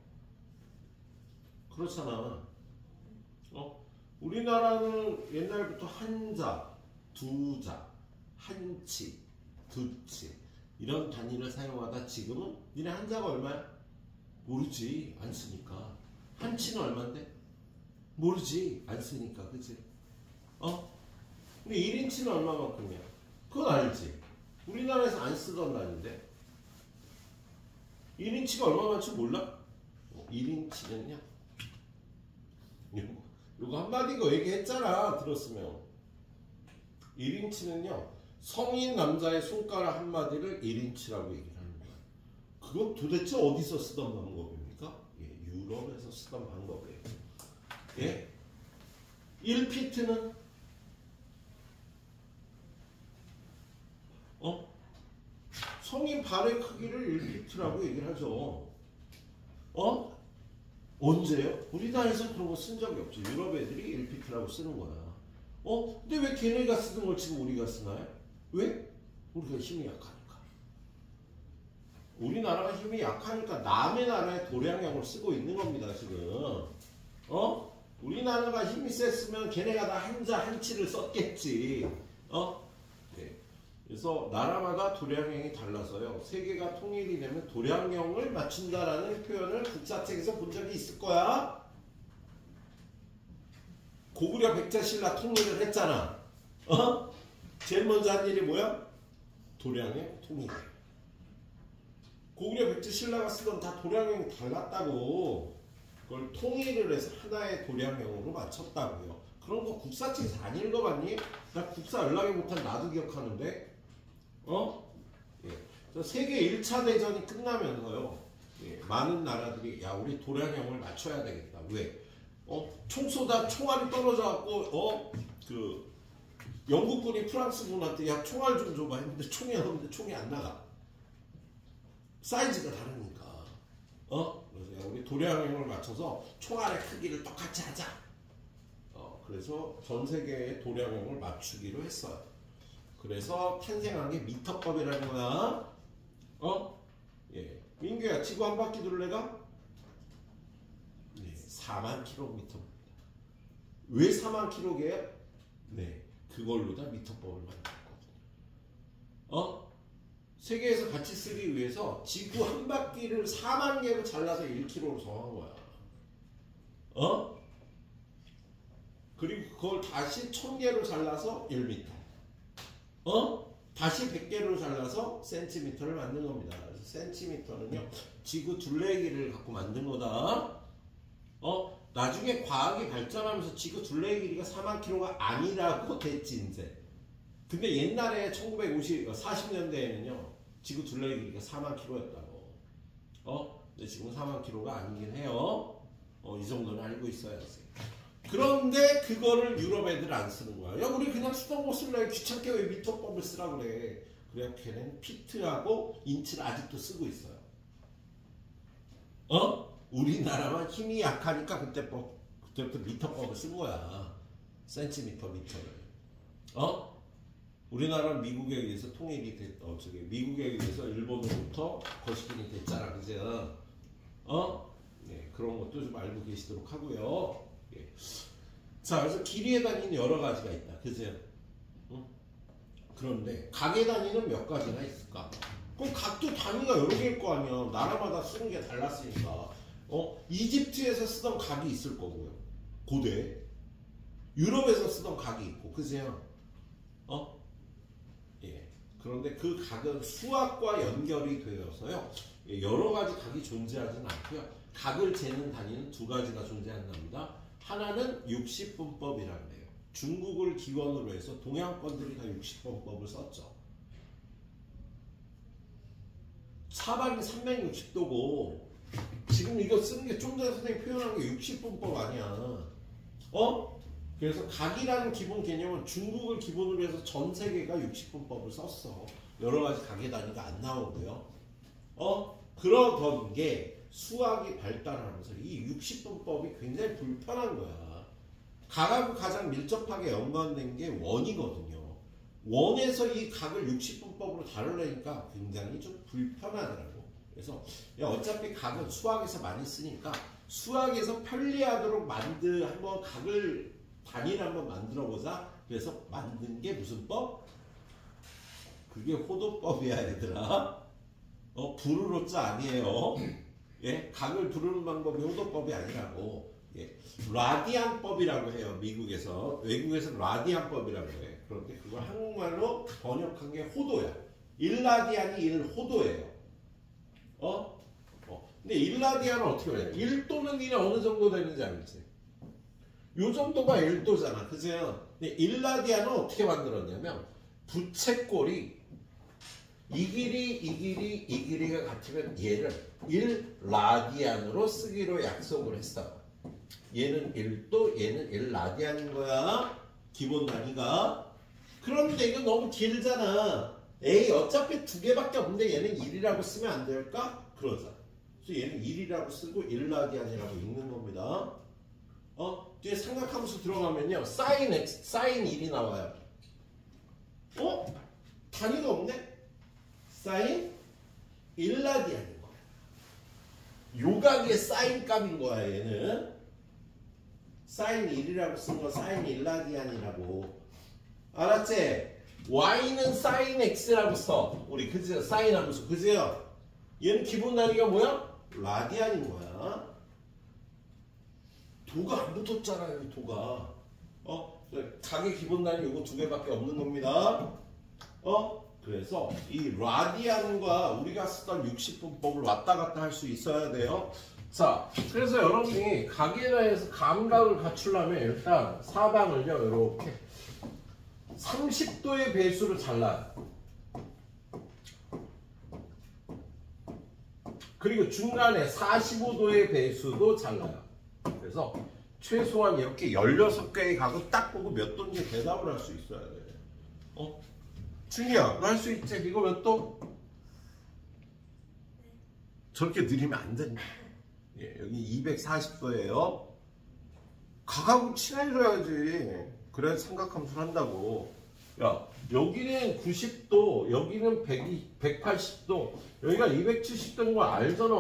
그렇잖아. 우리나라는 옛날부터 한자, 두자, 한치, 두치 이런 단위를 사용하다 지금은 니네 한자가 얼마야? 모르지. 안 쓰니까. 한치는 얼만데? 모르지. 안 쓰니까. 그치? 근데 1인치는 얼마만큼이야? 그건 알지. 우리나라에서 안 쓰던 단위인데 1인치가 얼마만치 몰라? 1인치는요 요거 한마디 거 얘기했잖아. 들었으면 1인치는요 성인 남자의 손가락 한마디를 1인치라고 얘기를 하는 거야. 그건 도대체 어디서 쓰던 방법입니까? 유럽에서 쓰던 방법이에요. 예? 1피트는 성인 발의 크기를 1피트라고 얘기를 하죠. 언제요? 우리나라에서 그런 거 쓴 적이 없죠. 유럽 애들이 1피트라고 쓰는 거야. 근데 왜 걔네가 쓰는 걸 지금 우리가 쓰나요? 왜? 우리가 힘이 약하니까. 우리나라가 힘이 약하니까 남의 나라의 도량형을 쓰고 있는 겁니다, 지금. 우리나라가 힘이 셌으면 걔네가 다 한자 한치를 썼겠지. 네. 그래서 나라마다 도량형이 달라서요. 세계가 통일이 되면 도량형을 맞춘다라는 표현을 국사책에서 본 적이 있을 거야. 고구려 백제신라 통일을 했잖아. 제일 먼저 한 일이 뭐야? 도량형 통일이에요. 고구려 백제신라가 쓰던 다 도량형이 달랐다고. 그걸 통일을 해서 하나의 도량형으로 맞췄다고요. 그런 거 국사책에서 안 읽어봤니? 나 국사 연락이 못한 나도 기억하는데. 예. 세계 1차 대전이 끝나면서요. 예. 많은 나라들이 야 우리 도량형을 맞춰야 되겠다. 왜? 총 쏘다 총알이 떨어져갖고 그 영국군이 프랑스군한테 야 총알 좀 줘봐 했는데 총이 없는데 총이 안 나가. 사이즈가 다르니까. 그래서 야, 우리 도량형을 맞춰서 총알의 크기를 똑같이 하자. 그래서 전 세계의 도량형을 맞추기로 했어요. 그래서 탄생한 게 미터법이라는 거야. 예. 민규야, 지구 한 바퀴 둘레가? 네, 4만 킬로미터입니다. 왜 4만 킬로게요? 네, 그걸로 다 미터법을 만들었거든요. 세계에서 같이 쓰기 위해서 지구 한 바퀴를 4만 개로 잘라서 1km로 정한 거야. 그리고 그걸 다시 1000개로 잘라서 1m. 다시 100개로 잘라서 센티미터를 만든 겁니다. 그래서 센티미터는요, 지구 둘레의 길이를 갖고 만든 거다. 나중에 과학이 발전하면서 지구 둘레의 길이가 4만 킬로가 아니라고 됐지, 이제. 근데 옛날에 40년대에는요, 지구 둘레의 길이가 4만 킬로였다고. 근데 지금 4만 킬로가 아니긴 해요. 이 정도는 알고 있어야지. 그런데 그거를 유럽 애들 안 쓰는 거야. 야, 우리 그냥 쓰던 거 쓸래. 귀찮게 왜 미터법을 쓰라 그래. 그래, 걔는 피트하고 인치를 아직도 쓰고 있어요. 우리나라만 힘이 약하니까 그때부터 미터법을 쓴 거야. 센티미터, 미터를. 우리나라는 미국에 의해서 통일이 미국에 의해서 일본으로부터 거시기이 됐잖아. 그죠? 네, 그런 것도 좀 알고 계시도록 하고요. 예. 자, 그래서 길이의 단위는 여러 가지가 있다. 그죠? 그런데 각의 단위는 몇 가지나 있을까? 그럼 각도 단위가 여러 개일 거 아니야. 나라마다 쓰는 게 달랐으니까. 이집트에서 쓰던 각이 있을 거고요. 고대. 유럽에서 쓰던 각이 있고. 그죠? 예. 그런데 그 각은 수학과 연결이 되어서요. 여러 가지 각이 존재하지는 않고요. 각을 재는 단위는 두 가지가 존재한답니다. 하나는 60분법이라고 해요. 중국을 기원으로 해서 동양권들이 다 60분법을 썼죠. 사방이 360도고 지금 이거 쓰는 게 좀 전에 선생님이 표현한 게 60분법 아니야. 그래서 각이라는 기본 개념은 중국을 기본으로 해서 전 세계가 60분법을 썼어. 여러 가지 각의 단위가 안 나오고요. 그러던 게 수학이 발달하면서 이 60분법이 굉장히 불편한 거야. 각하고 가장 밀접하게 연관된 게 원이거든요. 원에서 이 각을 60분법으로 다루려니까 굉장히 좀 불편하더라고. 그래서 어차피 각은 수학에서 많이 쓰니까 수학에서 편리하도록 한번 각을 단위를 한번 만들어 보자. 그래서 만든 게 무슨 법? 그게 호도법이야, 얘들아. 부르로자 아니에요. 예, 각을 부르는 방법이 호도법이 아니라고. 예, 라디안법이라고 해요. 미국에서. 외국에서 라디안법이라고 해. 그런데 그걸 한국말로 번역한 게 호도야. 1라디안이 1호도예요. 근데 1라디안은 어떻게 해요? 1도는 니네 어느 정도 되는지 알지? 요 정도가 1도잖아. 그죠? 근데 1라디안은 어떻게 만들었냐면 부채꼴이 이 길이가 같으면 얘를 1라디안으로 쓰기로 약속을 했어. 얘는 1도, 얘는 1라디안인 거야. 기본 단위가. 그런데 이거 너무 길잖아. A 어차피 두 개밖에 없는데 얘는 1이라고 쓰면 안 될까? 그러자. 그래서 얘는 1이라고 쓰고 1라디안이라고 읽는 겁니다. 뒤에 삼각함수 들어가면요. 사인 x, 사인 1이 나와요. 단위가 없네? 사인 1라디안인 거야. 요각의 사인 값인 거야, 얘는. 사인 1이라고 쓴 거 사인 1라디안이라고. 알았지? y는 사인 x라고 써. 우리 그지? 사인 함수. 그지요? 얘는 기본 단위가 뭐야? 라디안인 거야. 도가 안 붙었잖아요, 도가. 각의 기본 단위 요거 두 개밖에 없는 겁니다. 그래서 이 라디안과 우리가 쓰던 60분법을 왔다 갔다 할 수 있어야 돼요. 자, 그래서 여러분이 각에 대해서 감각을 갖추려면 일단 사방을요, 이렇게 30도의 배수를 잘라요. 그리고 중간에 45도의 배수도 잘라요. 그래서 최소한 이렇게 16개의 각을 딱 보고 몇 도인지 대답을 할 수 있어야 돼. 준이야, 너 할 수 있지? 이거 몇 도? 저렇게 느리면 안 된다. 예, 여기 240도예요. 각하고 친해져야지. 그래야 삼각함수를 한다고. 야, 여기는 90도, 여기는 180도, 여기가 270도인 거 알잖아.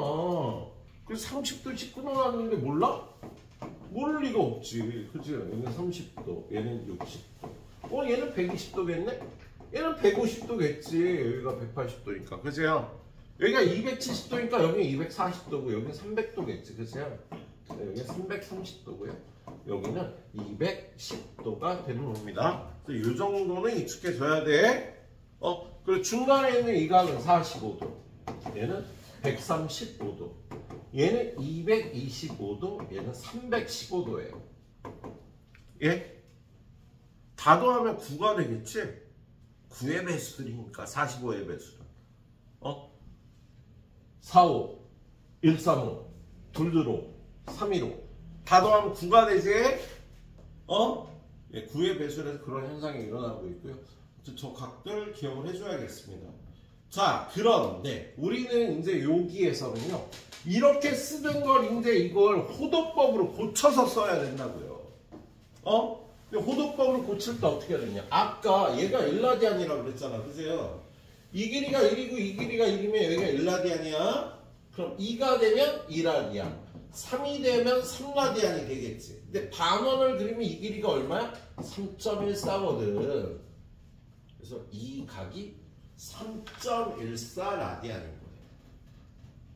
그래서 30도씩 끊어놨는데 몰라? 모를 리가 없지. 그치? 여기는 30도, 얘는 60도. 얘는 120도겠네? 얘는 150도겠지. 여기가 180도니까. 그치요? 여기가 270도니까 여기는 240도고, 여기는 300도겠지. 그치요? 여기는 330도고요. 여기는 210도가 되는 겁니다. 이 정도는 익숙해져야 돼. 그리고 중간에 있는 이 각은 45도. 얘는 135도. 얘는 225도. 얘는 315도예요. 예? 다 더하면 9가 되겠지? 9의 배수들이니까 45의 배수들. 45, 135, 225, 315. 다 더하면 9가 되지? 예, 9의 배수에서 그런 현상이 일어나고 있고요. 저 각들 기억을 해줘야겠습니다. 자, 그런데 우리는 이제 여기에서는요, 이렇게 쓰던 걸 이제 이걸 호도법으로 고쳐서 써야 된다고요. 호도법으로 고칠 때 어떻게 해야 되냐? 아까 얘가 1라디안이라고 그랬잖아. 그죠? 이 길이가 1이고 이 길이가 1이면 여기가 1라디안이야. 그럼 2가 되면 2라디안. 3이 되면 3라디안이 되겠지. 근데 반원을 그리면 이 길이가 얼마야? 3.14거든. 그래서 이 각이 3.14 라디안인 거예요.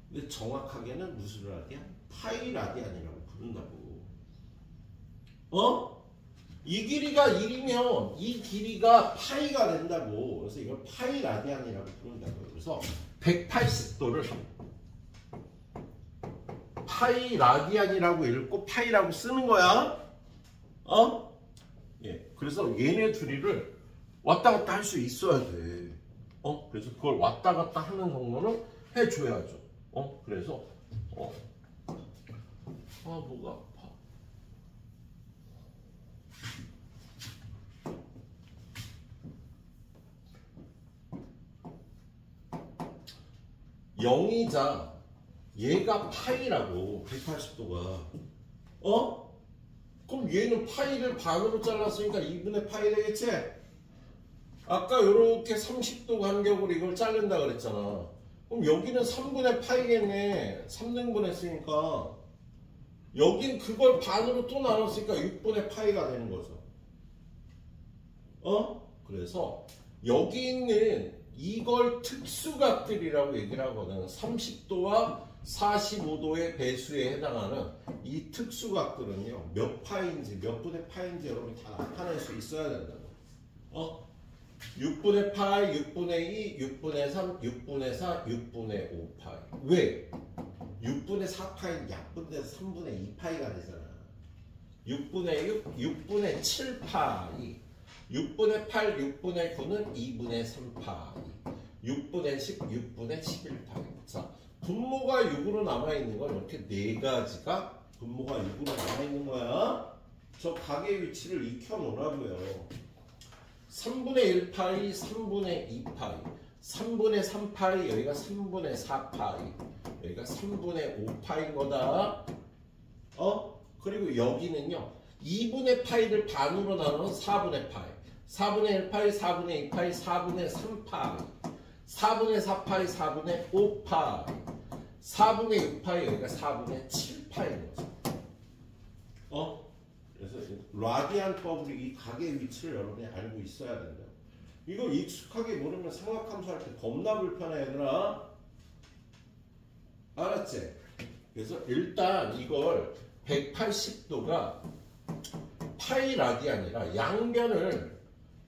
근데 정확하게는 무슨 라디안? 파이 라디안이라고 부른다고. 이 길이가 1이면 이 길이가 파이가 된다고. 그래서 이걸 파이 라디안이라고 부른다고요. 그래서 180도를 파이 라디안이라고 읽고 파이라고 쓰는 거야. 예. 그래서 얘네 둘이를 왔다 갔다 할 수 있어야 돼. 그래서 그걸 왔다 갔다 하는 정도는 해줘야죠. 그래서 뭐가 아파. 영이자 얘가 파이라고 180도가 그럼 얘는 파이를 반으로 잘랐으니까 2분의 파이 되겠지? 아까 요렇게 30도 간격으로 이걸 자른다 그랬잖아. 그럼 여기는 3분의 파이겠네. 3등분 했으니까 여긴 그걸 반으로 또 나눴으니까 6분의 파이가 되는 거죠. 그래서 여기 있는 이걸 특수각들이라고 얘기를 하거든. 30도와 45도의 배수에 해당하는 이 특수각들은요, 몇 파인지, 몇 분의 파인지 여러분이 다 나타낼 수 있어야 된다고. 6분의 파이, 6분의 2, 6분의 3, 6분의 4, 6분의 5파이. 왜? 6분의 4파이는 약분돼서 3분의 2파이가 되잖아. 6분의 6, 6분의 7파이. 6분의 8, 6분의 9는 2분의 3파이. 6분의 10, 6분의 11파이. 자, 분모가 6으로 남아있는 건 이렇게 네 가지가 분모가 6으로 남아있는 거야. 저 각의 위치를 익혀놓으라고요. 3분의 1파이, 3분의 2파이, 3분의 3파이, 여기가 3분의 4파이, 여기가 3분의 5파인 거다. 그리고 여기는요. 2분의 파이를 반으로 나누면 4분의 파이, 4분의 1파이, 4분의 2파이, 4분의 3파이, 4분의 4파이, 4분의 5파이, 4분의 6파이, 여기가 4분의 7파인 거죠. 그래서 라디안법으로 이 각의 위치를 여러분이 알고 있어야 된다. 이걸 익숙하게 모르면 삼각함수 할 때 겁나 불편해 얘들아. 알았지? 그래서 일단 이걸 180도가 파이 라디안이라 양변을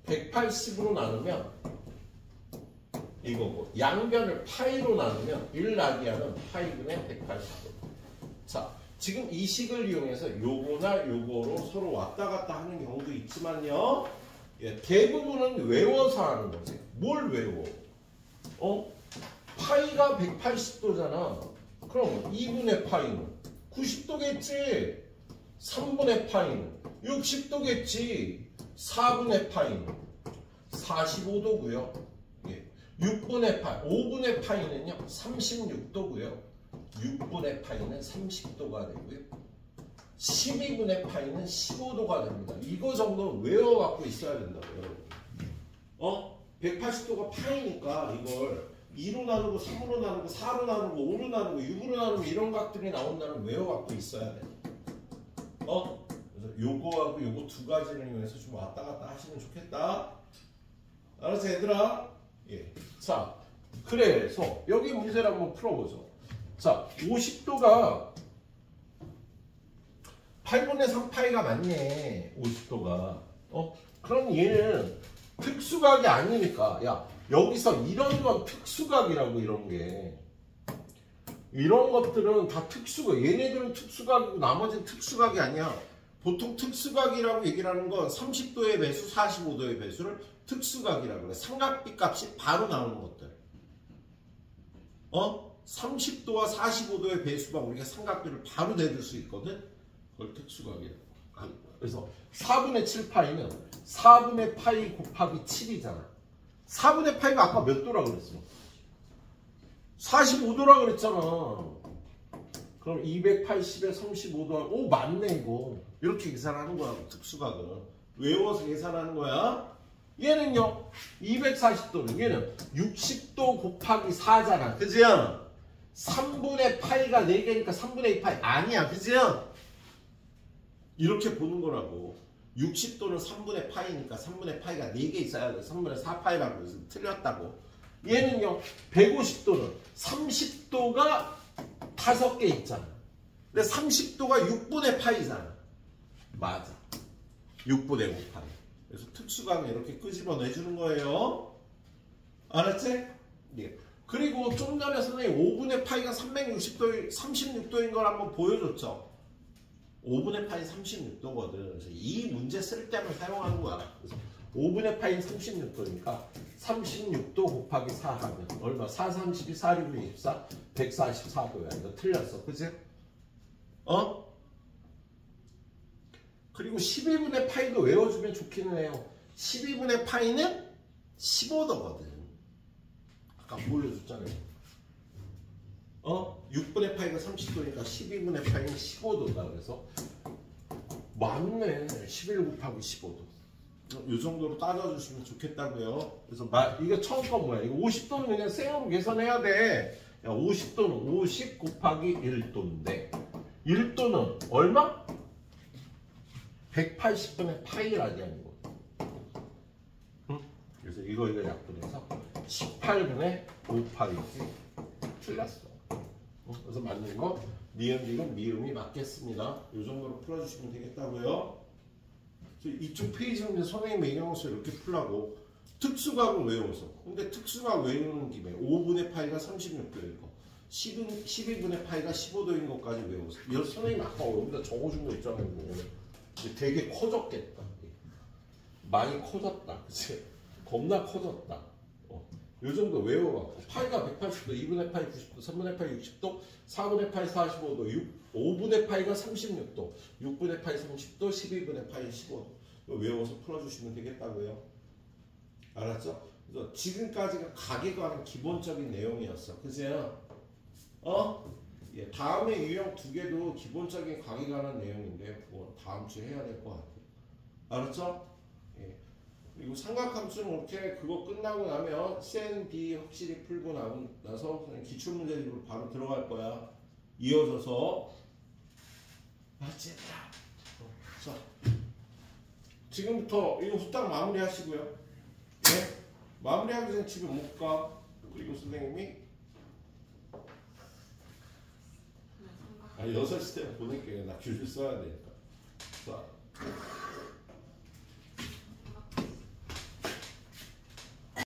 180으로 나누면 이거고, 양변을 파이로 나누면 1라디안은 파이분의 180도. 자, 지금 이 식을 이용해서 요거나 요거로 서로 왔다 갔다 하는 경우도 있지만요. 대부분은 외워서 하는 거지. 뭘 외워? 파이가 180도잖아. 그럼 2분의 파이는 90도겠지. 3분의 파이는 60도겠지. 4분의 파이는 45도고요. 6분의 파이, 5분의 파이는요 36도고요. 6분의 파이는 30도가 되고요. 12분의 파이는 15도가 됩니다. 이거 정도 외워갖고 있어야 된다고요, 여러분. 180도가 파이니까 이걸 2로 나누고 3으로 나누고 4로 나누고 5로 나누고 6으로 나누고 이런 것들이 나온다는 외워갖고 있어야 돼. 그래서 요거하고 요거 두 가지를 이용해서 좀 왔다 갔다 하시면 좋겠다. 알았어, 얘들아? 예. 자, 그래서 여기 문제를 한번 풀어보죠. 자, 50도가 8분의 3파이가 맞네. 50도가. 그럼 얘는 특수각이 아니니까. 야, 여기서 이런 건 특수각이라고, 이런 게. 이런 것들은 다 특수각. 얘네들은 특수각이고 나머지는 특수각이 아니야. 보통 특수각이라고 얘기를 하는 건 30도의 배수, 45도의 배수를 특수각이라고 그래. 삼각비 값이 바로 나오는 것들. 30도와 45도의 배수가 우리가 삼각비를 바로 내줄 수 있거든. 그걸 특수각이라고. 그래서 4분의 7파이는 4분의 파이 곱하기 7이잖아. 4분의 파이가 아까 몇 도라 그랬어? 45도라 그랬잖아. 그럼 280에 35도. 오, 맞네 이거. 이렇게 계산하는 거야. 특수각은. 외워서 계산하는 거야. 얘는요 240도는 얘는 60도 곱하기 4잖아. 그지요? 3분의 파이가 4개니까 3분의 2파이 아니야. 그지요? 이렇게 보는 거라고. 60도는 3분의 파이니까 3분의 파이가 4개 있어야 돼. 3분의 4파이라고 해서 틀렸다고. 얘는요 150도는 30도가 5개 있잖아. 근데 30도가 6분의 파이잖아. 맞아. 6분의 5파이. 그래서 특수각은 이렇게 끄집어내주는 거예요. 알았지? 예. 그리고 좀 전에 선생님 5분의 파이가 360도, 36도인 걸 한번 보여줬죠. 5분의 파이 36도거든. 그래서 이 문제 쓸 때만 사용하는 거야. 그래서 5분의 파이 36도니까 36도 곱하기 4 하면 얼마? 4, 32, 4, 6, 24, 144도야. 이거 틀렸어. 그치? 그리고 12분의 파이도 외워주면 좋기는 해요. 12분의 파이는 15도거든. 아까 보여줬잖아요. 6분의 파이가 30도니까 12분의 파이는 15도다. 그래서 맞네. 11 곱하기 15도. 이 정도로 따져주시면 좋겠다고요. 그래서 이게 처음 건 뭐야? 이거 50도는 그냥 생으로 계산해야 돼. 야, 50도는 50 곱하기 1도인데 1도는 얼마? 180분의 파이 라디안이고. 그래서 이거 약분해서 18분의 5파이지. 틀렸어. 그래서 맞는 거 니은비는 미음이 맞겠습니다. 이 정도로 풀어주시면 되겠다고요. 이쪽 페이지는 선생님 매경수 이렇게 풀라고. 특수각은 외워서. 근데 특수각 외우는 김에 5분의 파이가 36도인 거, 12분의 파이가 15도인 것까지 외워서. 이 선생님 아까 여기다 적어준 거 있잖아요. 이거. 되게 커졌겠다. 많이 커졌다. 그치? 겁나 커졌다. 요 정도 외워갖고 파이가 180도, 2분의 파이 90도, 3분의 파이 60도, 4분의 파이 45도, 5분의 파이가 36도, 6분의 파이 30도, 12분의 파이 15도 외워서 풀어주시면 되겠다고요. 알았죠? 그래서 지금까지가 각에 관한 기본적인 내용이었어. 그죠? 예, 다음에 유형 두 개도 기본적인 각에 관한 내용인데 뭐 다음 주에 해야 될 것 같아요. 알았죠? 예. 그리고 삼각함수는 이렇게 그거 끝나고 나면 CNB 확실히 풀고 나서 기출문제집으로 바로 들어갈 거야. 이어져서 맞지? 자, 지금부터 이거 후딱 마무리 하시고요. 예? 마무리하기 전에 집에 못 가. 그리고 선생님이 6시 때 보낼게요. 나 귤 써야 되니까. 자.